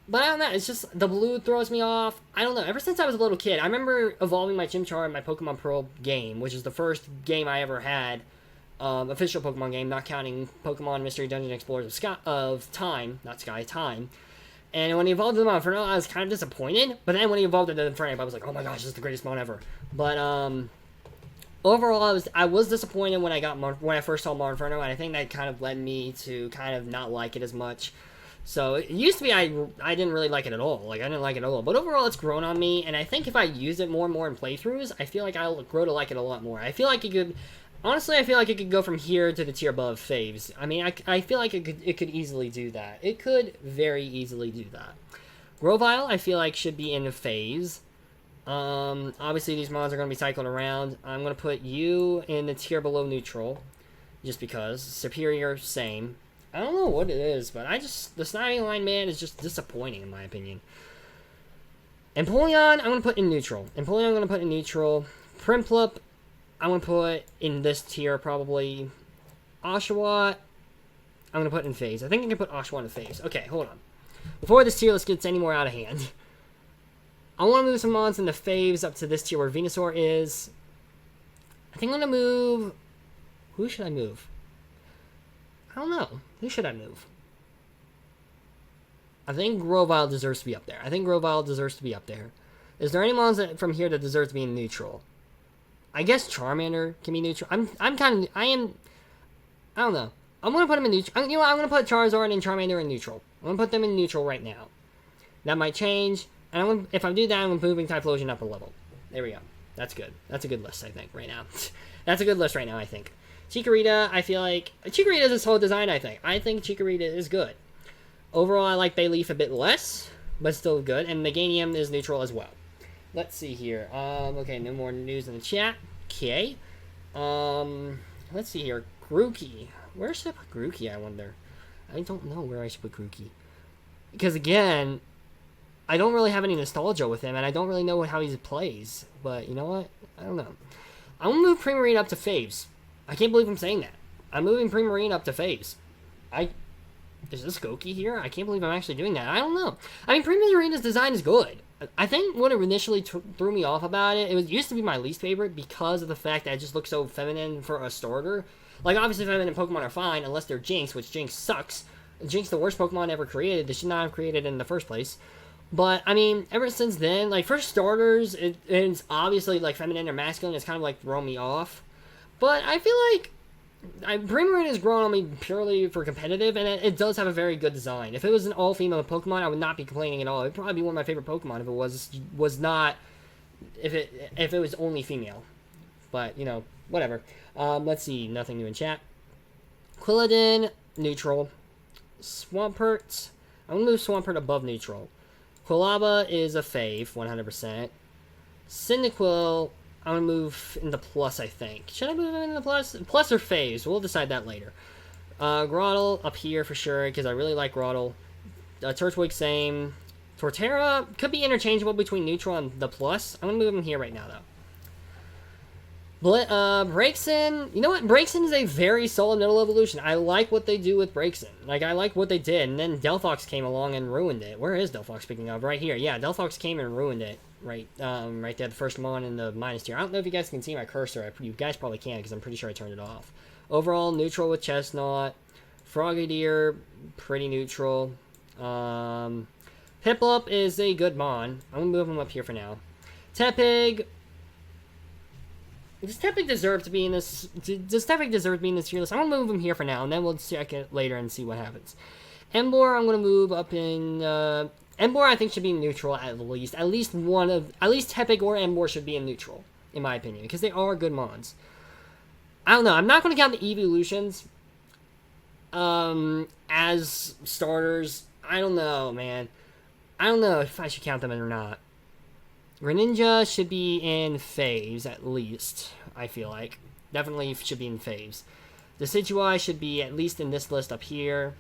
But I don't know, it's just, the blue throws me off. I don't know, ever since I was a little kid, I remember evolving my Chimchar in my Pokemon Pearl game, which is the first game I ever had, official Pokemon game, not counting Pokemon Mystery Dungeon Explorers of Time, not Sky, Time. And when he evolved into Monferno, I was kind of disappointed, but then when he evolved into Infernape, I was like, oh my gosh, this is the greatest mon ever. But, overall, I was disappointed when I first saw Monferno, and I think that kind of led me to kind of not like it as much. So it used to be I didn't really like it at all. Like, I didn't like it at all. But overall, it's grown on me, and I think if I use it more and more in playthroughs, I feel like I'll grow to like it a lot more. I feel like it could... Honestly, I feel like it could go from here to the tier above faves. I mean, I feel like it could easily do that. It could very easily do that. Grovyle, I feel like, should be in the phase. Obviously, these mons are going to be cycled around. I'm going to put you in the tier below neutral, just because. Superior, same. I don't know what it is, but the Snivy Line Man is just disappointing, in my opinion. Empoleon, I'm going to put in neutral. Piplup, I'm going to put in this tier, probably. Oshawott, I'm going to put in phase. I think I can put Oshawott in phase. Okay, hold on. Before this tier list gets any more out of hand, I want to move some mons in the faves up to this tier where Venusaur is. I think I'm going to move... Who should I move? I don't know. Who should I move? I think Grovyle deserves to be up there. Is there any mons from here that deserves to be in neutral? I guess Charmander can be neutral. I don't know. I'm going to put them in neutral. You know what? I'm going to put Charizard and Charmander in neutral. I'm going to put them in neutral right now. That might change. And if I do that, I'm moving Typhlosion up a level. There we go. That's good. That's a good list, I think, right now. That's a good list right now, I think. Chikorita, I feel like... Chikorita is a solid design, I think. I think Chikorita is good. Overall, I like Bayleaf a bit less, but still good. And Meganium is neutral as well. Let's see here. Okay, no more news in the chat. Okay. Let's see here. Grookey. Where should I put Grookey, I wonder? I don't know where I should put Grookey. Because, again... I don't really have any nostalgia with him, and I don't really know how he plays. But, you know what? I don't know. I'm going to move Primarine up to faves. I can't believe I'm saying that. I'm moving Primarine up to faves. Is this Gokey here? I can't believe I'm actually doing that. I don't know. I mean, Primarine's design is good. I think what initially threw me off about it, it used to be my least favorite because of the fact that it just looks so feminine for a starter. Like, obviously, feminine Pokemon are fine, unless they're Jinx, which Jinx sucks. Jinx, the worst Pokemon ever created. They should not have created it in the first place. But, I mean, ever since then, like, for starters, it's obviously, like, feminine or masculine. It's kind of, like, thrown me off. But I feel like Primarine has grown on me purely for competitive, and it does have a very good design. If it was an all-female Pokemon, I would not be complaining at all. It would probably be one of my favorite Pokemon if it was not... If it was only female. But, you know, whatever. Let's see. Nothing new in chat. Quilladin, neutral. Swampert. I'm going to move Swampert above neutral. Quilaba is a fave, 100%. Cyndaquil, I'm going to move into plus, I think. Should I move him into plus? Plus or faves? We'll decide that later. Grotle up here for sure, because I really like Grotle. Turtwig, same. Torterra could be interchangeable between neutral and the plus. I'm going to move him here right now, though. Braixen, you know what? Braixen is a very solid middle evolution. I like what they do with Braixen. Like, I like what they did, and then Delphox came along and ruined it. Where is Delphox, speaking of? Right here. Yeah, Delphox came and ruined it. Right there, the first one in the minus tier. I don't know if you guys can see my cursor. You guys probably can, because I'm pretty sure I turned it off. Overall, neutral with Chestnut. Frogadier, pretty neutral. Piplup is a good mon. I'm going to move him up here for now. Tepig. Does Tepig deserve to be in this? Does Tepig deserve to be in this tier list? I'm going to move him here for now, and then we'll check it later and see what happens. Emboar, I'm going to move up in... Emboar, I think, should be neutral at least. At least Tepig or Emboar should be in neutral, in my opinion, because they are good mons. I don't know. I'm not going to count the evolutions as starters. I don't know, man. I don't know if I should count them or not. Greninja should be in faves, at least, I feel like. Definitely should be in faves. Decidueye should be at least in this list up here.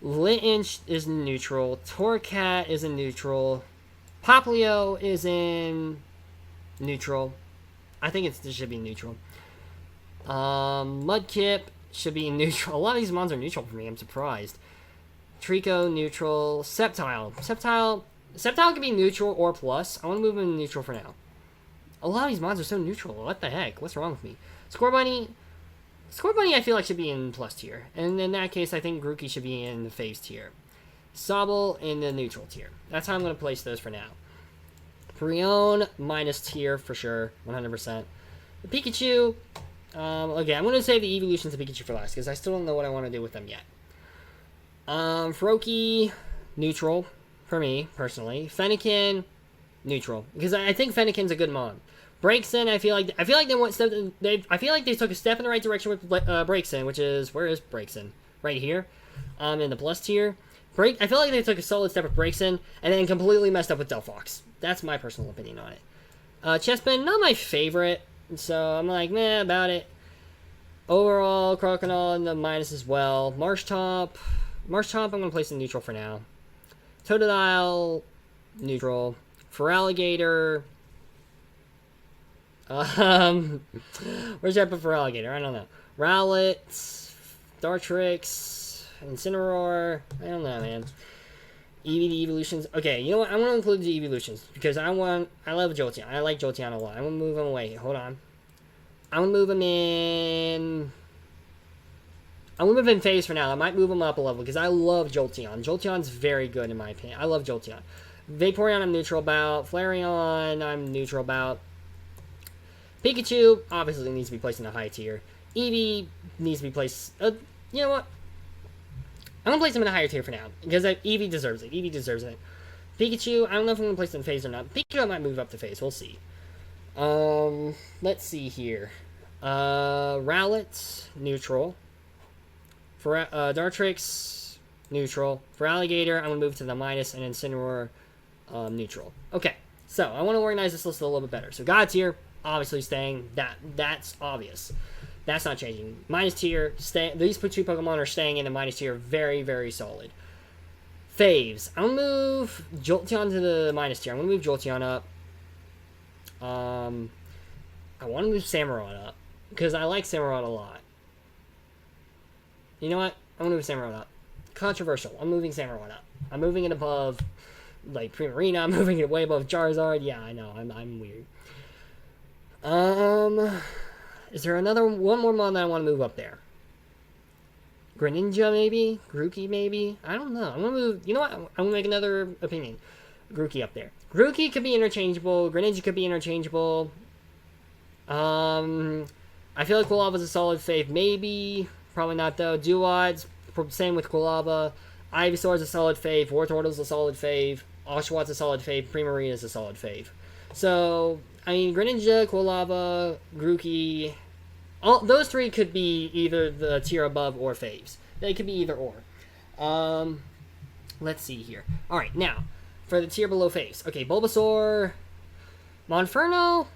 Litten is in neutral. Torcat is in neutral. Poplio is in neutral. I think it should be neutral. Mudkip should be neutral. A lot of these mons are neutral for me. I'm surprised. Trico, neutral. Sceptile can be neutral or plus. I want to move him in neutral for now. A lot of these mons are so neutral. What the heck? What's wrong with me? Scorbunny I feel like should be in plus tier. And in that case, I think Grookey should be in the faves tier. Sobble in the neutral tier. That's how I'm going to place those for now. Brion, minus tier for sure. 100%. The Pikachu... okay, I'm going to save the evolutions of Pikachu for last, because I still don't know what I want to do with them yet. Froakie, neutral. For me, personally. Fennekin, neutral. Because I think Fennekin's a good mon. Braixen, I feel like they took a step in the right direction with Braixen, which is, where is Braixen? Right here. In the plus tier. I feel like they took a solid step with Braixen, and then completely messed up with Delphox. That's my personal opinion on it. Chespin, not my favorite, so I'm like, meh about it. Overall, Crocodile in the minus as well. Marshtomp, I'm going to place in neutral for now. Totodile, neutral. Feraligatr. Where's that put Feraligatr? I don't know. Rowlet, Dartrix, Incineroar. I don't know, man. Eevee, the evolutions. Okay, you know what? I'm going to include the evolutions because I love Jolteon. I like Jolteon a lot. I'm going to move him away. Hold on. I'm going to move him in... I'm going to move him in phase for now. I might move him up a level because I love Jolteon. Jolteon's very good in my opinion. I love Jolteon. Vaporeon, I'm neutral about. Flareon, I'm neutral about. Pikachu, obviously needs to be placed in a high tier. Eevee needs to be placed... you know what? I'm going to place him in a higher tier for now because Eevee deserves it. Eevee deserves it. Pikachu, I don't know if I'm going to place him in phase or not. Pikachu, I might move up to phase. We'll see. Let's see here. Rowlet, neutral. For Dartrix, neutral. For Alligator, I'm going to move to the minus, and Incineroar, neutral. Okay, so I want to organize this list a little bit better. So God tier, obviously staying. That's obvious. That's not changing. Minus tier, these two Pokemon are staying in the minus tier. Very, very solid. Faves. I'm going to move Jolteon to the minus tier. I'm going to move Jolteon up. I want to move Samurott up because I like Samurott a lot. You know what? I'm going to move Samurott up. Controversial. I'm moving Samurott up. I'm moving it above, like, Primarina. I'm moving it way above Charizard. Yeah, I know. I'm weird. Is there one more mon that I want to move up there? Greninja, maybe? Grookey, maybe? I don't know. I'm going to move... You know what? I'm going to make another opinion. Grookey up there. Grookey could be interchangeable. Greninja could be interchangeable. I feel like Quilava's a solid fave. Maybe... Probably not, though. Duod's, same with Quilava. Ivysaur's a solid fave. Wartortle's a solid fave. Oshawott a solid fave. Primarina's a solid fave. So, I mean, Greninja, Quilava, Grookey, those three could be either the tier above or faves. They could be either or. Let's see here. Alright, now, for the tier below face. Okay, Bulbasaur, Monferno.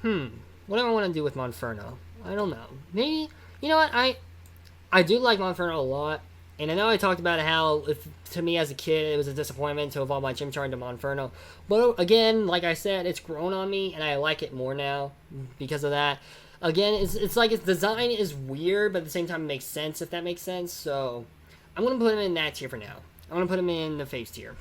What do I want to do with Monferno? I don't know. Maybe, you know what? I do like Monferno a lot. And I know I talked about how, to me as a kid, it was a disappointment to evolve my Chimchar into Monferno. But again, like I said, it's grown on me, and I like it more now because of that. Again, it's like its design is weird, but at the same time it makes sense, if that makes sense. So I'm going to put him in that tier for now. I'm going to put him in the face tier.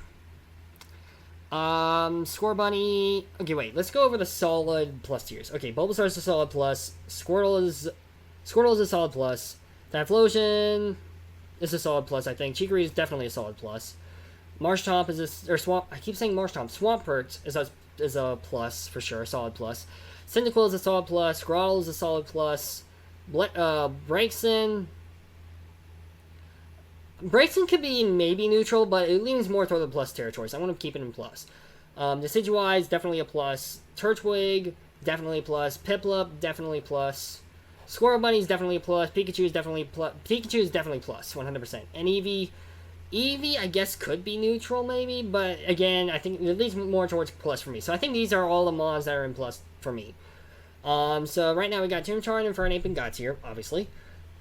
Scorbunny. Okay, wait. Let's go over the solid plus tiers. Okay, Bulbasaur is a solid plus. Squirtle is a solid plus. Typhlosion is a solid plus, I think. Chicory is definitely a solid plus. Marshtomp is or Swamp. I keep saying Marshtomp. Swampert is a plus for sure, solid plus. Cyndaquil is a solid plus. Squirtle is a solid plus. Braixen could be maybe neutral, but it leans more toward the plus territory, so I want to keep it in plus. Decidueye is definitely a plus. Turtwig, definitely a plus. Piplup, definitely a plus. Scorbunny is definitely a plus. Pikachu is definitely plus. 100%. And Eevee, I guess, could be neutral, maybe, but again, I think it leans more towards plus for me. So I think these are all the mons that are in plus for me. So right now we got Chimchar, Infernape, and Godtier, obviously.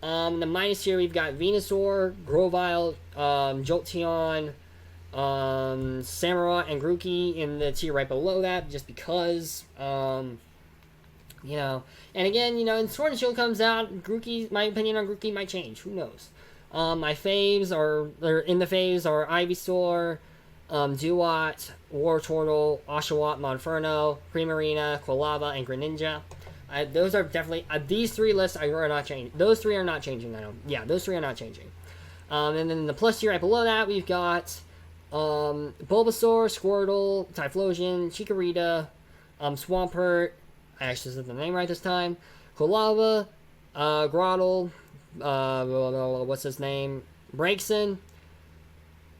The minus tier, we've got Venusaur, Grovyle, Jolteon, Samurott, and Grookey in the tier right below that, just because, you know. And again, you know, when Sword and Shield comes out, Grookey, my opinion on Grookey might change. Who knows? My faves are Ivysaur, Duat, Wartortle, Oshawott, Monferno, Primarina, Quilava, and Greninja. Those are definitely these three lists are not changing. Those three are not changing. Those three are not changing. And then the plus tier right below that, we've got Bulbasaur, Squirtle, Typhlosion, Chikorita, Swampert. I actually said the name right this time. Quilava, Grottle, what's his name? Braixen,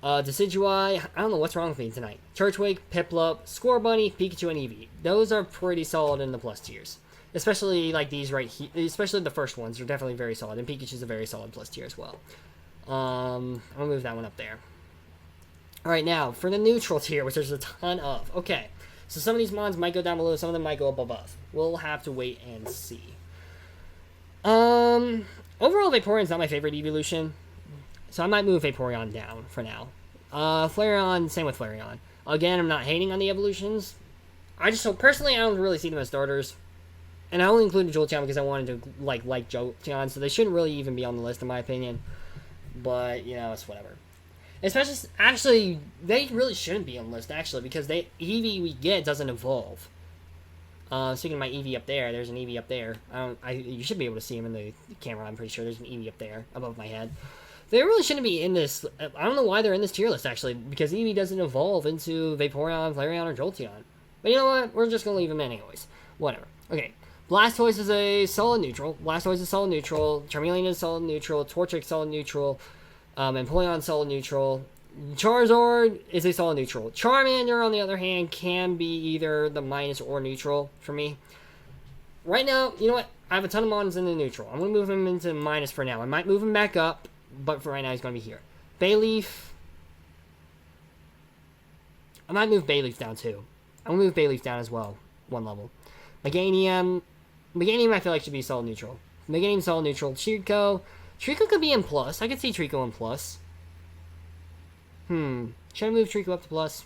Decidueye. I don't know what's wrong with me tonight. Turtwig, Piplup, Scorbunny, Pikachu, and Eevee. Those are pretty solid in the plus tiers. Especially like these right here, especially the first ones are definitely very solid, and Pikachu's a very solid plus tier as well. I'm gonna move that one up there. Alright, now for the neutral tier, which there's a ton of. Okay, so some of these mons might go down below, some of them might go up above. We'll have to wait and see. Overall, Vaporeon's not my favorite evolution, so I might move Vaporeon down for now. Flareon, same with Flareon. Again, I'm not hating on the evolutions. Personally, I don't really see them as starters. And I only included Jolteon because I wanted to like Jolteon, so they shouldn't really even be on the list in my opinion. But, you know, it's whatever. Actually, they really shouldn't be on the list, actually, because Eevee we get doesn't evolve. Speaking of my Eevee up there, there's an Eevee up there. You should be able to see him in the camera, I'm pretty sure. There's an Eevee up there, above my head. They really shouldn't be in this. I don't know why they're in this tier list, actually, because Eevee doesn't evolve into Vaporeon, Flareon, or Jolteon. But you know what? We're just going to leave him anyways. Whatever. Okay. Blastoise is a solid neutral. Charmeleon is solid neutral. Torchic solid neutral. Empoleon solid neutral. Charizard is a solid neutral. Charmander, on the other hand, can be either the minus or neutral for me. Right now, you know what? I have a ton of mons in the neutral. I'm going to move him into minus for now. I might move him back up, but for right now, he's going to be here. Bayleaf. I might move Bayleaf down too. I'm going to move Bayleaf down as well. One level. Meganium I feel like should be solid neutral. Meganium solid neutral. Trico could be in plus. I could see Trico in plus. Should I move Trico up to plus?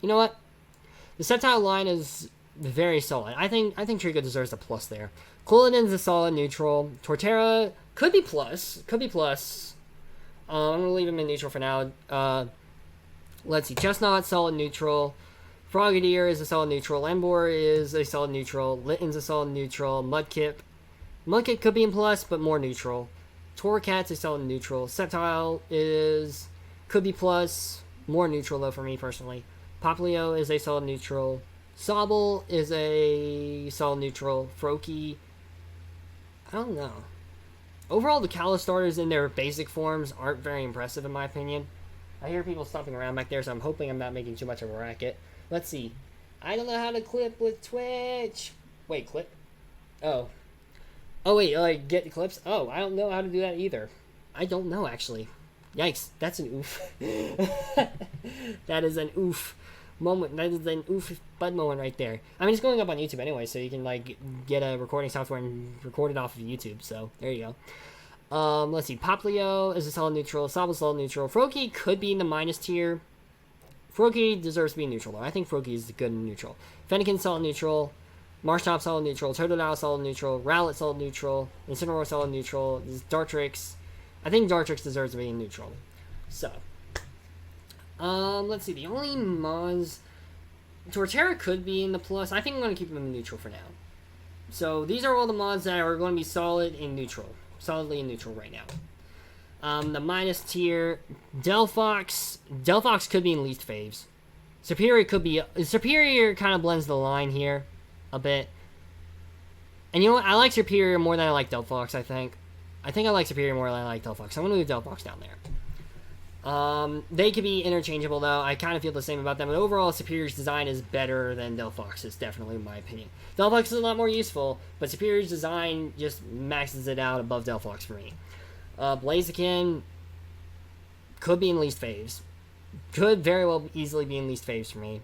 You know what? The Sceptile line is very solid. I think Trico deserves a plus there. Quilladin's a solid neutral. Torterra could be plus. I'm gonna leave him in neutral for now. Let's see. Chestnut solid neutral. Frogadier is a solid neutral. Emboar is a solid neutral. Litten's a solid neutral. Mudkip could be in plus, but more neutral. Torracat's a solid neutral. Sceptile could be plus, more neutral though for me personally. Popplio is a solid neutral. Sobble is a solid neutral. Froakie, I don't know. Overall, the Kalos starters in their basic forms aren't very impressive in my opinion. I hear people stomping around back there, so I'm hoping I'm not making too much of a racket. Let's see. I don't know how to clip with Twitch. Wait, clip? Oh. Oh, wait, get clips? Oh, I don't know how to do that either. I don't know, actually. Yikes, that's an oof. That is an oof moment. That is an oof bud moment right there. I mean, it's going up on YouTube anyway, so you can, like, get a recording software and record it off of YouTube, so there you go. Let's see. Poplio is a solid neutral. Sobble solid neutral. Froakie could be in the minus tier. Froakie deserves to be neutral, though. I think Froakie is good and neutral. Fennekin solid neutral. Marshtomp solid neutral. Totodile solid neutral. Rowlet solid neutral. Incineroar solid neutral. Dartrix. I think Dartrix deserves to be in neutral. So, let's see. The only mons... Torterra could be in the plus. I think I'm going to keep them in neutral for now. So, these are all the mods that are going to be solid in neutral. Solidly in neutral right now. The minus tier, Delphox. Delphox could be in least faves. Superior could be... Superior kind of blends the line here a bit. And you know what? I like Superior more than I like Delphox, I think. I think I like Superior more than I like Delphox. I'm going to move Delphox down there. They could be interchangeable, though. I kind of feel the same about them. But overall, Superior's design is better than Delphox's, definitely, in my opinion. Delphox is a lot more useful, but Superior's design just maxes it out above Delphox for me. Blaziken could be in least faves. Could very well easily be in least faves for me.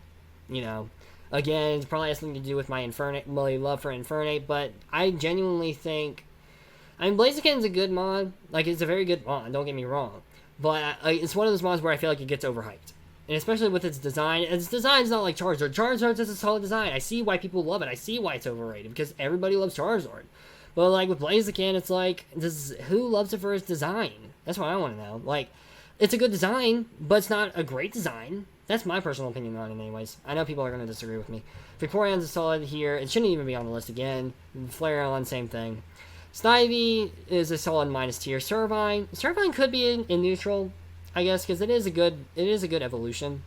You know, again, it probably has something to do with my love for Infernape, but I genuinely think... I mean, Blaziken's a good mod. Like, it's a very good mod, don't get me wrong. But it's one of those mods where I feel like it gets overhyped. And especially with its design. Its design's not like Charizard. Charizard's just a solid design. I see why people love it. I see why it's overrated. Because everybody loves Charizard. But, like, with Blaziken, it's like, who loves it for its design? That's what I want to know. Like, it's a good design, but it's not a great design. That's my personal opinion on it anyways. I know people are going to disagree with me. Vaporeon's a solid here. It shouldn't even be on the list again. Flareon, same thing. Snivy is a solid minus tier. Servine could be in neutral, I guess, because it is a good evolution.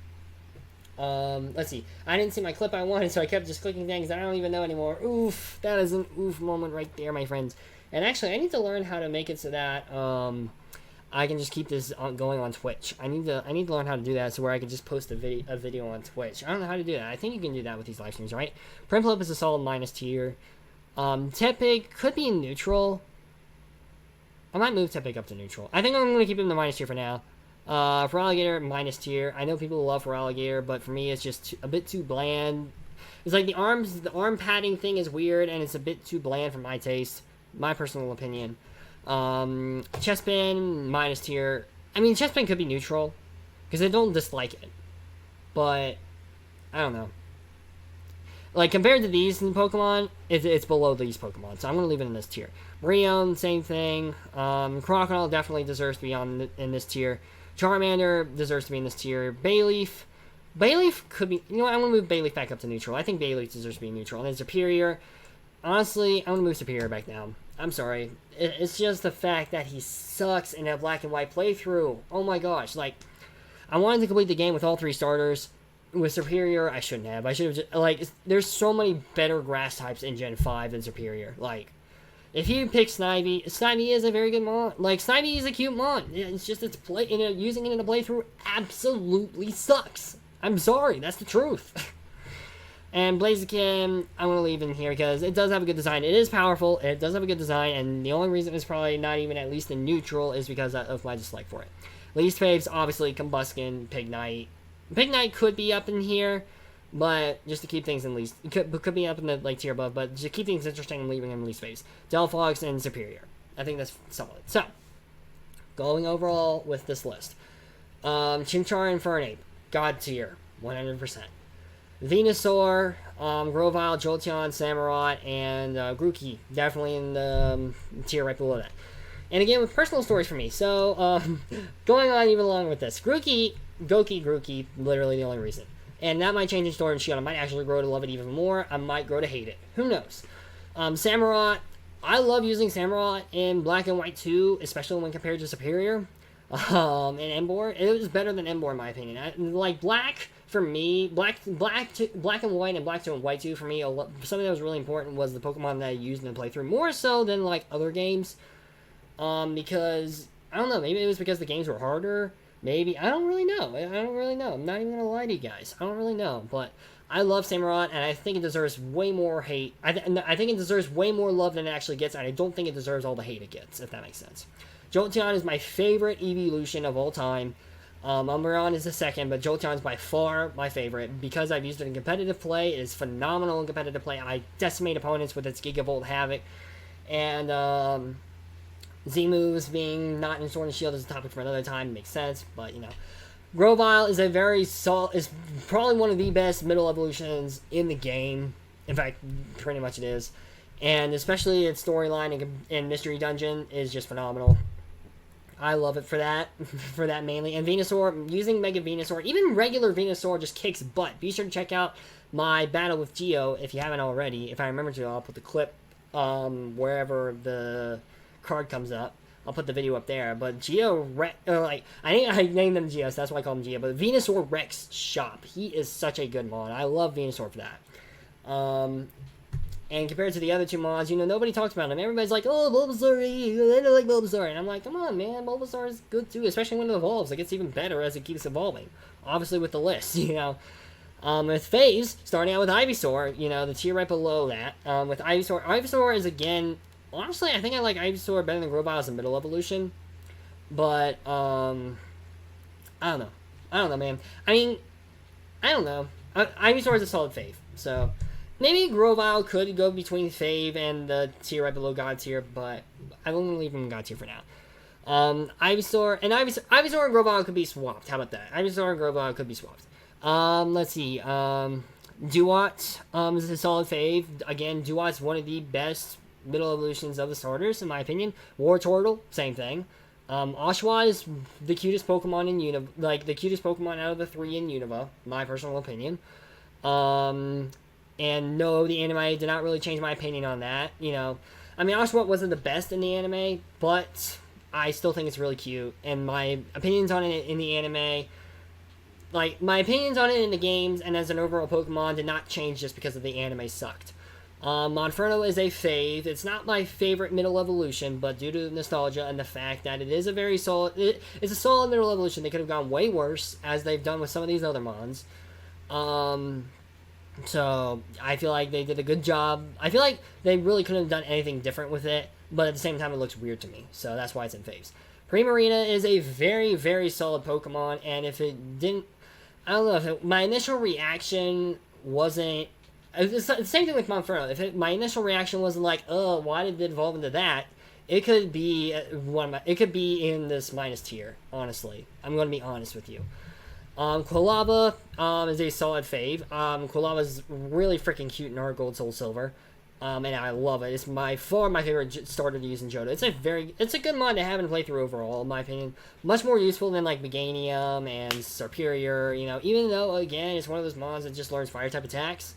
Let's see. I didn't see my clip I wanted, so I kept just clicking things I don't even know anymore. Oof, that is an oof moment right there, my friends. And actually, I need to learn how to make it so that I can just keep this going on Twitch. I need to learn how to do that so where I can just post a video on Twitch. I don't know how to do that. I think you can do that with these live streams, right? Prinplup is a solid minus tier. Tepig could be in neutral. I might move Tepig up to neutral. I think I'm going to keep him in the minus tier for now. For Alligator, minus tier. I know people love for Alligator, but for me, it's just a bit too bland. It's like the arm padding thing is weird, and it's a bit too bland for my taste. My personal opinion. Chespin, minus tier. I mean, Chespin could be neutral, because I don't dislike it. But, I don't know. Like, compared to these in Pokemon, it's below these Pokemon, so I'm going to leave it in this tier. Rion, same thing. Crocodile definitely deserves to be in this tier. Charmander deserves to be in this tier. Bayleaf could be... You know what, I'm going to move Bayleaf back up to neutral. I think Bayleaf deserves to be neutral. And then Superior... Honestly, I'm going to move Superior back down. I'm sorry. It's just the fact that he sucks in that black and white playthrough. Oh my gosh. Like, I wanted to complete the game with all 3 starters. With Superior, I shouldn't have. I should have just... Like, there's so many better grass types in Gen 5 than Superior. Like, if you pick Snivy is a very good mon. Like, Snivy is a cute mon. It's just using it in a playthrough absolutely sucks. I'm sorry. That's the truth. And Blaziken, I'm going to leave in here because it does have a good design. It is powerful. It does have a good design. And the only reason it's probably not even at least in neutral is because of my dislike for it. Least faves, obviously, Combuskin, Pignite. Pignite could be up in here, but just to keep things in least... Could be up in the tier above, but to keep things interesting, I'm leaving them in least faves. Delphox and Superior. I think that's solid. So, going overall with this list. Chimchar and Infernape. God tier. 100%. Venusaur, Grovyle, Jolteon, Samurott, and Grookey. Definitely in the tier right below that. And again, with personal stories for me. So, going on even along with this. Gokey, literally the only reason. And that might change in Sword and Shield. I might actually grow to love it even more. I might grow to hate it. Who knows? Samurott, I love using Samurott in Black and White too, especially when compared to Superior. And Emboar. It was better than Emboar in my opinion. Like, Black, for me, Black and White and Black 2 and White 2, for me, something that was really important was the Pokemon that I used in the playthrough. More so than, like, other games. Because, I don't know, maybe it was because the games were harder. Maybe. I don't really know. I'm not even going to lie to you guys. I don't really know. But I love Samurott, and I think it deserves way more hate. I think it deserves way more love than it actually gets, and I don't think it deserves all the hate it gets, if that makes sense. Jolteon is my favorite evolution of all time. Umbreon is the second, but Jolteon is by far my favorite because I've used it in competitive play. It is phenomenal in competitive play. I decimate opponents with its Gigavolt Havoc. And Z-moves being not in Sword and Shield is a topic for another time. Makes sense, but you know. Grovyle is a very is probably one of the best middle evolutions in the game. In fact, pretty much it is. And especially its storyline and Mystery Dungeon is just phenomenal. I love it for that, mainly. And Venusaur, using Mega Venusaur, even regular Venusaur just kicks butt. Be sure to check out my battle with Geo if you haven't already. If I remember to, I'll put the clip wherever the card comes up. I'll put the video up there. But Geo, I named them Geo, so that's why I call him Geo. But Venusaur wrecks shop. He is such a good mon. I love Venusaur for that. And compared to the other two mons, you know, nobody talks about them. Everybody's like, oh, Bulbasaur, I don't like Bulbasaur. And I'm like, come on, man, Bulbasaur is good too, especially when it evolves. It gets even better as it keeps evolving. Obviously with the list, you know. With Phase, starting out with Ivysaur, you know, the tier right below that. With Ivysaur, Ivysaur is, again, honestly, I think I like Ivysaur better than Grovyle as a middle evolution. But, I don't know. I don't know, man. I mean, I don't know. Ivysaur is a solid fave, so... Maybe Grovyle could go between Fave and the tier right below God tier, but I will leave him in God tier for now. Ivysaur and Grovyle could be swapped. How about that? Ivysaur and Grovyle could be swapped. Let's see. Duat is a solid fave. Again, Duat's one of the best middle evolutions of the starters, in my opinion. Wartortle, same thing. Oshawott is the cutest Pokemon in Unova, like the cutest Pokemon out of the three in Unova, my personal opinion. And no, the anime did not really change my opinion on that. You know, I mean, Oshawott wasn't the best in the anime, but I still think it's really cute. And my opinions on it in the anime, like, my opinions on it in the games and as an overall Pokemon did not change just because of the anime sucked. Monferno is a fave. It's not my favorite middle evolution, but due to nostalgia and the fact that it is a very solid, it's a solid middle evolution. They could have gone way worse, as they've done with some of these other mons. So, I feel like they did a good job. I feel like they really couldn't have done anything different with it, but at the same time, it looks weird to me. So, that's why it's in faves. Primarina is a very, very solid Pokemon, and if it didn't... I don't know, if my initial reaction wasn't... It's the same thing with Monferno. If my initial reaction wasn't like, oh, why did it evolve into that? It could be it could be in this minus tier, honestly. I'm going to be honest with you. Quilava is a solid fave. Quilava is really freaking cute in Heart Gold, Soul Silver. And I love it. It's far my favorite starter to use in Johto. It's a good mod to have in playthrough overall, in my opinion. Much more useful than like Meganium and Serperior, you know, even though, again, it's one of those mods that just learns fire type attacks.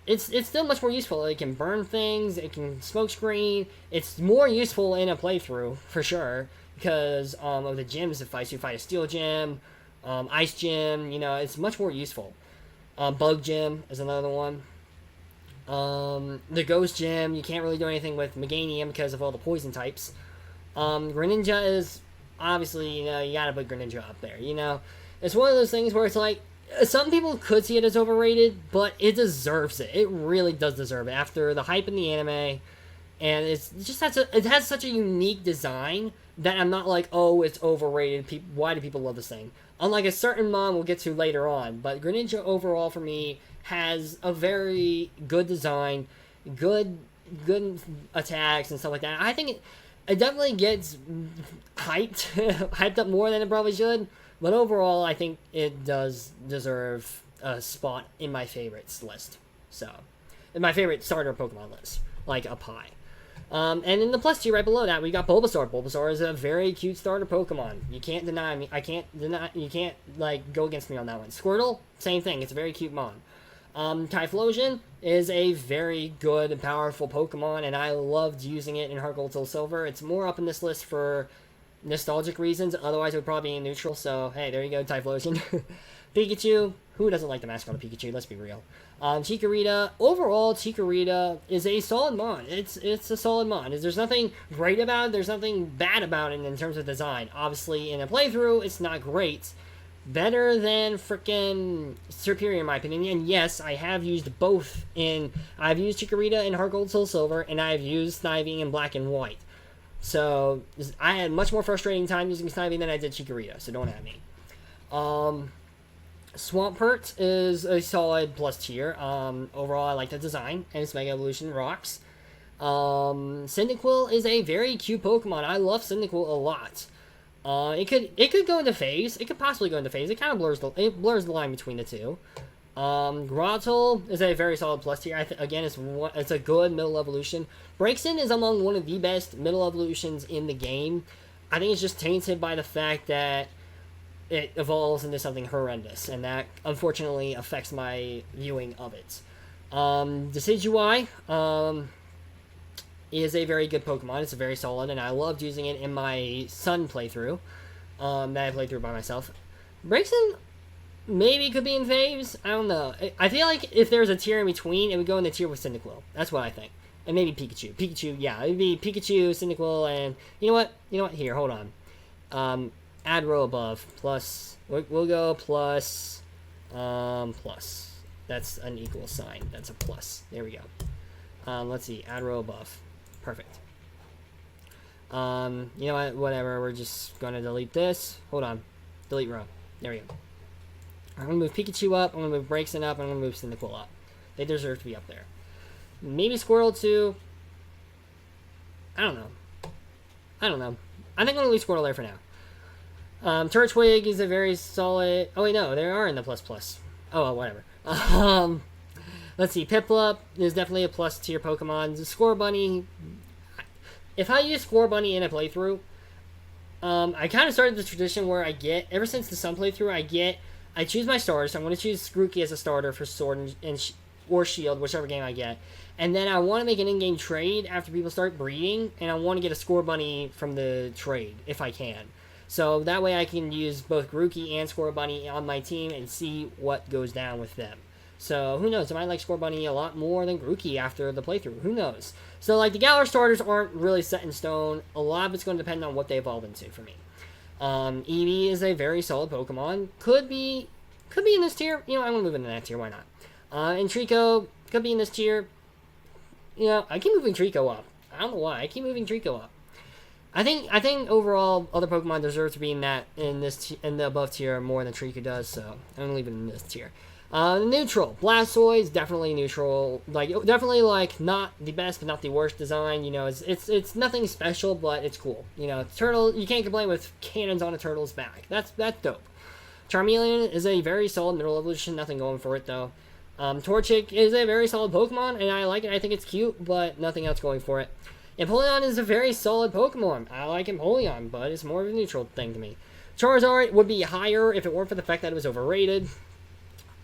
It's still much more useful. It can burn things, it can smoke screen. It's more useful in a playthrough, for sure, because of the gyms it fights. You fight a Steel Gym, Ice Gym, you know, it's much more useful. Bug Gym is another one. The Ghost Gym, you can't really do anything with Meganium because of all the poison types. Greninja is, obviously, you know, you gotta put Greninja up there, you know. It's one of those things where it's like, some people could see it as overrated, but it deserves it. It really does deserve it after the hype in the anime, and it has such a unique design that I'm not like, oh, it's overrated. Why do people love this thing? Unlike a certain mon we'll get to later on, but Greninja overall for me has a very good design, good attacks and stuff like that. I think it definitely gets hyped up more than it probably should. But overall, I think it does deserve a spot in my favorites list. So, in my favorite starter Pokemon list, like up high. And in the plus tier right below that, we got Bulbasaur. Bulbasaur is a very cute starter Pokemon. You can't deny me. You can't, like, go against me on that one. Squirtle, same thing. It's a very cute mon. Typhlosion is a very good and powerful Pokemon, and I loved using it in Heart Gold, Soul Silver. It's more up in this list for nostalgic reasons, otherwise it would probably be in neutral, so hey, there you go, Typhlosion. Pikachu, who doesn't like the mascot of Pikachu, let's be real. Chikorita, overall, Chikorita is a solid mon. It's a solid mon. There's nothing great about it, there's nothing bad about it in terms of design. Obviously, in a playthrough, it's not great. Better than frickin' Serperior, in my opinion, and yes, I have used both I've used Chikorita in Heart Gold, Soul Silver, and I've used Snivy in Black and White. So I had much more frustrating time using Snivy than I did Chikorita, so don't at me. Swampert is a solid plus tier. Overall, I like the design, and its Mega Evolution rocks. Cyndaquil is a very cute Pokemon. I love Cyndaquil a lot. It could go into phase. It could possibly go into phase. It kind of blurs the line between the two. Grottle is a very solid plus tier. Again, it's a good middle evolution. Braixen is among one of the best middle evolutions in the game. I think it's just tainted by the fact that it evolves into something horrendous, and that unfortunately affects my viewing of it. Decidueye is a very good Pokemon. It's very solid, and I loved using it in my Sun playthrough that I played through by myself. Braixen maybe could be in phase. I don't know. I feel like if there's a tier in between, it would go in the tier with Cyndaquil. That's what I think. And maybe Pikachu. Pikachu, yeah. It would be Pikachu, Cyndaquil, and... You know what? Here, hold on. Add row above. Plus... We'll go plus... plus. That's an equal sign. That's a plus. There we go. Let's see. Add row above. Perfect. You know what? Whatever. We're just gonna delete this. Hold on. Delete row. There we go. I'm going to move Pikachu up, I'm going to move Braixen up, I'm going to move Cyndaquil up. They deserve to be up there. Maybe Squirtle too. I don't know. I think I'm going to leave Squirtle there for now. Turtwig is a very solid... Oh, wait, no. They are in the plus plus. Oh, well, whatever. Let's see. Piplup is definitely a plus tier Pokemon. Scorbunny... If I use Scorbunny in a playthrough, I kind of started the tradition where ever since the Sun playthrough, I choose my starters. So I'm going to choose Grookey as a starter for Sword or Shield, whichever game I get. And then I want to make an in-game trade after people start breeding, and I want to get a Scorbunny from the trade, if I can. So that way I can use both Grookey and Scorbunny on my team and see what goes down with them. So who knows? I might like Scorbunny a lot more than Grookey after the playthrough. Who knows? So like the Galar starters aren't really set in stone. A lot of it's going to depend on what they evolve into for me. Eevee is a very solid Pokemon. Could be in this tier. You know, I'm going to move into that tier. Why not? And Trico could be in this tier. You know, I keep moving Trico up. I don't know why. I keep moving Trico up. I think overall other Pokemon deserve to be in the above tier more than Trico does. So I'm going to leave it in this tier. Neutral. Blastoise is definitely neutral. Definitely not the best, but not the worst design. You know, it's nothing special, but it's cool. You know, turtle. You can't complain with cannons on a turtle's back. That's dope. Charmeleon is a very solid middle evolution. Nothing going for it though. Torchic is a very solid Pokemon, and I like it. I think it's cute, but nothing else going for it. Empoleon is a very solid Pokemon. I like Empoleon, but it's more of a neutral thing to me. Charizard would be higher if it weren't for the fact that it was overrated.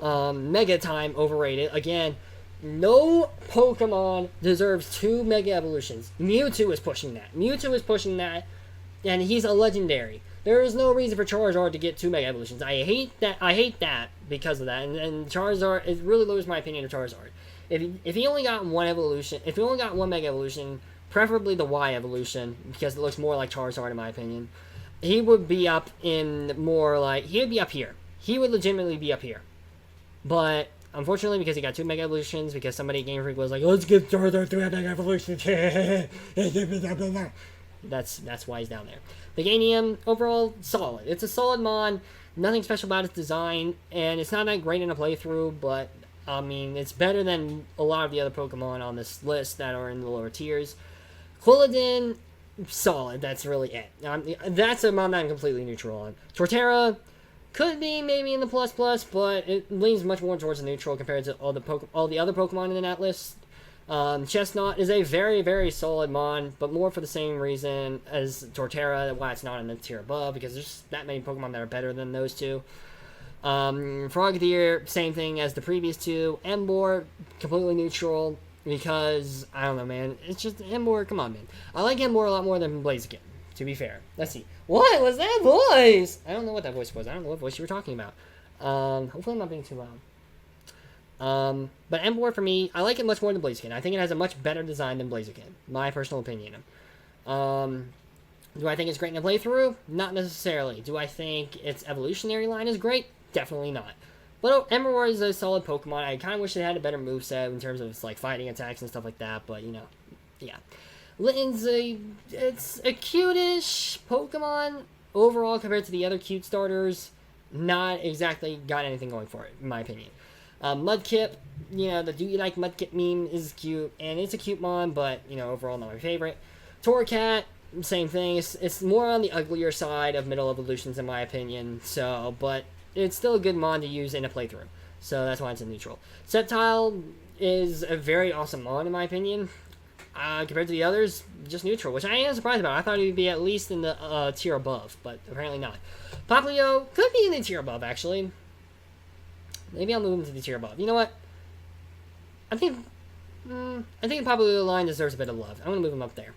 Mega Time overrated. Again, no Pokemon deserves 2 Mega Evolutions. Mewtwo is pushing that. And he's a legendary. There is no reason for Charizard to get 2 Mega Evolutions. I hate that because of that. And Charizard, it really lowers my opinion of Charizard. If he only got one evolution, if he only got 1 Mega Evolution, preferably the Y evolution, because it looks more like Charizard in my opinion, he would be up in more like, he would be up here. He would legitimately be up here. But unfortunately, because he got 2 Mega Evolutions, because somebody at Game Freak was like, let's give Charizard 2 Mega Evolutions. That's why he's down there. Meganium, overall, solid. It's a solid mon. Nothing special about its design, and it's not that great in a playthrough, but I mean, it's better than a lot of the other Pokemon on this list that are in the lower tiers. Quilladin, solid. That's really it. That's a mon that I'm completely neutral on. Torterra could be maybe in the plus, but it leans much more towards the neutral compared to all the other Pokemon in that list. Chestnut is a very, very solid mon, but more for the same reason as Torterra, why it's not in the tier above, because there's that many Pokemon that are better than those two. Frogadier, same thing as the previous two. Emboar, completely neutral, because, I don't know, man, it's just Emboar, come on, man. I like Emboar a lot more than Blaziken, to be fair. Let's see. What was that voice? I don't know what that voice was. I don't know what voice you were talking about. Hopefully I'm not being too loud. But Emboar for me, I like it much more than Blaziken. I think it has a much better design than Blaziken. My personal opinion. Do I think it's great in a playthrough? Not necessarily. Do I think its evolutionary line is great? Definitely not. But Emboar is a solid Pokemon. I kind of wish it had a better moveset in terms of its fighting attacks and stuff like that. But, you know, yeah. Litten's it's a cute-ish Pokemon overall compared to the other cute starters. Not exactly got anything going for it, in my opinion. Mudkip, the "Do You Like Mudkip" meme is cute, and it's a cute mon, but, overall not my favorite. Torracat, same thing. It's more on the uglier side of middle evolutions, in my opinion, but it's still a good mon to use in a playthrough, so that's why it's a neutral. Sceptile is a very awesome mon, in my opinion. Compared to the others, just neutral, which I am surprised about. I thought he would be at least in the tier above, but apparently not. Poplio could be in the tier above, actually. Maybe I'll move him to the tier above. You know what? I think the Poplio line deserves a bit of love. I'm going to move him up there.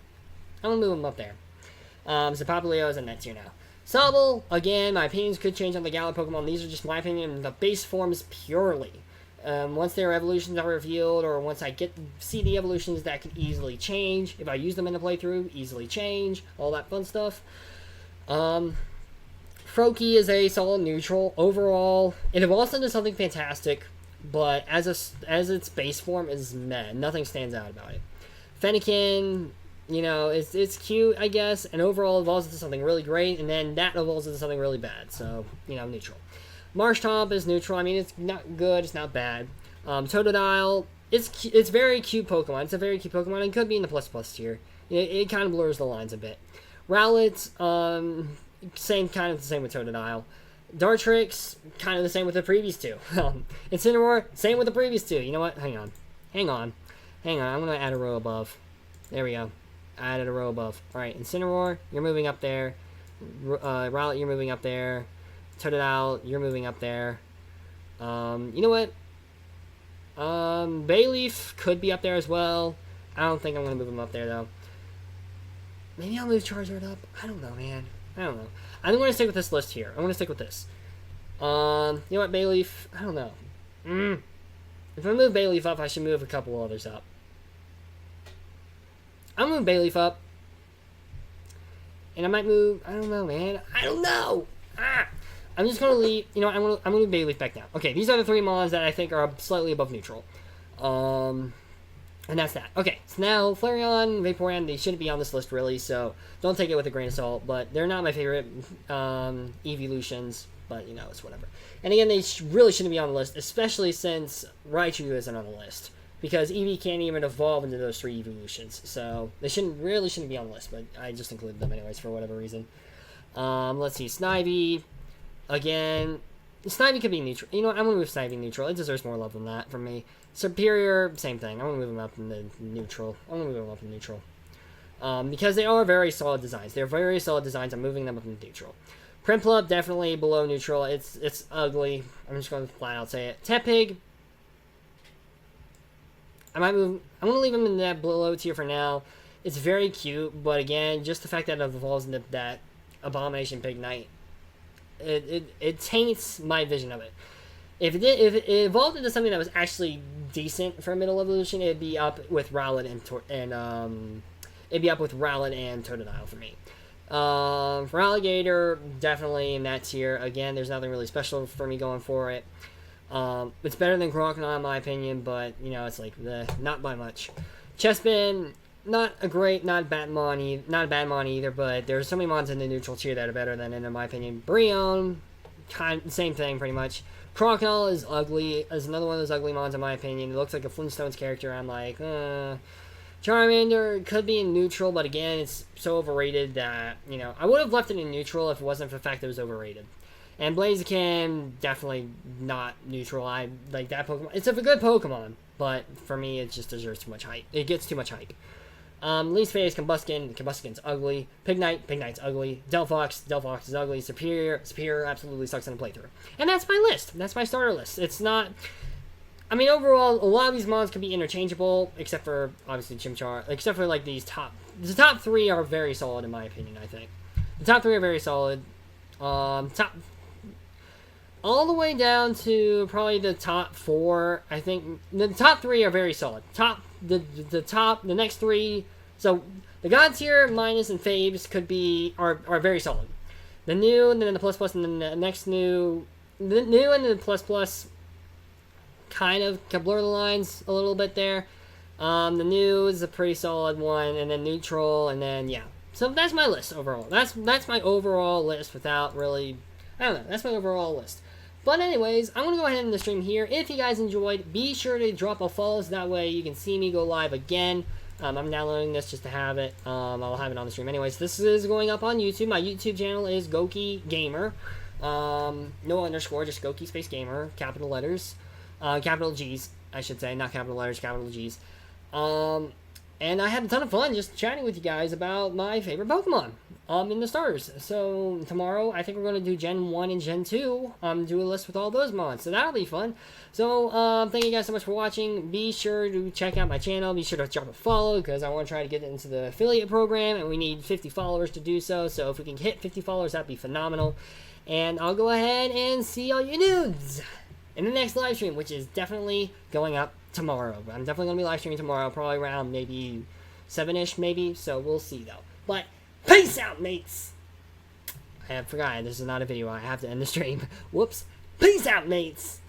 So Poplio is in that tier now. Sobble, again, my opinions could change on the Galar Pokemon. These are just my opinion. The base forms purely. Once their evolutions are revealed, or once I see the evolutions, that could easily change. If I use them in a playthrough, easily change. All that fun stuff. Froakie is a solid neutral. Overall, it evolves into something fantastic, but as its base form is meh. Nothing stands out about it. Fennekin, it's cute, I guess, and overall evolves into something really great, and then that evolves into something really bad. So, neutral. Marshtomp is neutral. I mean, it's not good, it's not bad. Totodile, it's very cute Pokemon. It's a very cute Pokemon. It could be in the plus tier. It kind of blurs the lines a bit. Rowlet, same with Totodile. Dartrix, kind of the same with the previous two. Incineroar, same with the previous two. You know what? Hang on. I'm going to add a row above. There we go. I added a row above. Alright, Incineroar, you're moving up there. Rowlet, you're moving up there. Totodile, you're moving up there. You know what? Bayleaf could be up there as well. I don't think I'm going to move him up there, though. Maybe I'll move Charizard up. I don't know, man. I don't know. I'm going to stick with this list here. I'm going to stick with this. You know what, Bayleaf? I don't know. If I move Bayleaf up, I should move a couple others up. I'm going to move Bayleaf up. And I might move... I don't know, man. I don't know! I'm just going to leave... I'm going to move Bayleaf back down. Okay, these are the three mons that I think are slightly above neutral. And that's that. Okay, so now Flareon, Vaporeon, they shouldn't be on this list really, so don't take it with a grain of salt, but they're not my favorite evolutions, but, it's whatever. And again, they really shouldn't be on the list, especially since Raichu isn't on the list, because Eevee can't even evolve into those three evolutions, so they really shouldn't be on the list, but I just included them anyways for whatever reason. Let's see, Snivy, again... Snivy could be neutral. You know what? I'm going to move Snivy neutral. It deserves more love than that from me. Superior, same thing. I'm going to move him up in the neutral. Because they are very solid designs. They're very solid designs. I'm moving them up in neutral. Piplup, definitely below neutral. It's ugly. I'm just going to flat out say it. Tepig, I'm going to leave him in that below tier for now. It's very cute, but again, just the fact that it evolves into that Abomination Pig Knight, it taints my vision of it. If it evolved into something that was actually decent for middle evolution, it'd be up with Rowlet and Totodile for me. For Alligator, definitely in that tier. Again, there's nothing really special for me going for it. It's better than Crocodile in my opinion, but it's like not by much. Chespin, not a bad mon either, but there's so many mons in the neutral tier that are better than it in my opinion. Brionne, same thing pretty much. Crocodile is ugly, is another one of those ugly mons in my opinion. It looks like a Flintstones character. I'm like, Charmander could be in neutral, but again, it's so overrated that, I would have left it in neutral if it wasn't for the fact that it was overrated. And Blaziken, definitely not neutral. I like that Pokemon. It's a good Pokemon, but for me, it just deserves too much hype. It gets too much hype. Least Phase, Combusken's ugly. Pignite's ugly. Delphox is ugly. Superior absolutely sucks in a playthrough. And that's my list. That's my starter list. It's not... I mean, overall, a lot of these mons can be interchangeable, except for, obviously, Chimchar. Except for, like, these top... The top three are very solid, in my opinion, I think. The top three are very solid. All the way down to probably the top four, I think. The top three are very solid. The next three... So, the God tier, Minus, and Faves are very solid. The new, and then the plus, and then the next new... The new and the plus kind of can blur the lines a little bit there. The new is a pretty solid one, and then neutral, and then yeah. So that's my list overall. That's my overall list without really, I don't know. That's my overall list. But anyways, I'm going to go ahead and end the stream here. If you guys enjoyed, be sure to drop a follow so that way you can see me go live again. I'm downloading this just to have it. I'll have it on the stream. Anyways, this is going up on YouTube. My YouTube channel is Gokey Gamer. No underscore, just Gokey space Gamer. Capital letters. Capital G's, I should say. Not capital letters, capital G's. And I had a ton of fun just chatting with you guys about my favorite Pokemon in the starters. So tomorrow, I think we're going to do Gen 1 and Gen 2. Do a list with all those mods. So that'll be fun. So thank you guys so much for watching. Be sure to check out my channel. Be sure to drop a follow because I want to try to get into the affiliate program. And we need 50 followers to do so. So if we can hit 50 followers, that'd be phenomenal. And I'll go ahead and see all you dudes in the next live stream, which is definitely going up tomorrow. I'm definitely going to be live streaming tomorrow, probably around maybe 7-ish maybe, so we'll see though. But peace out, mates! I forgot, this is not a video, I have to end the stream. Whoops. Peace out, mates!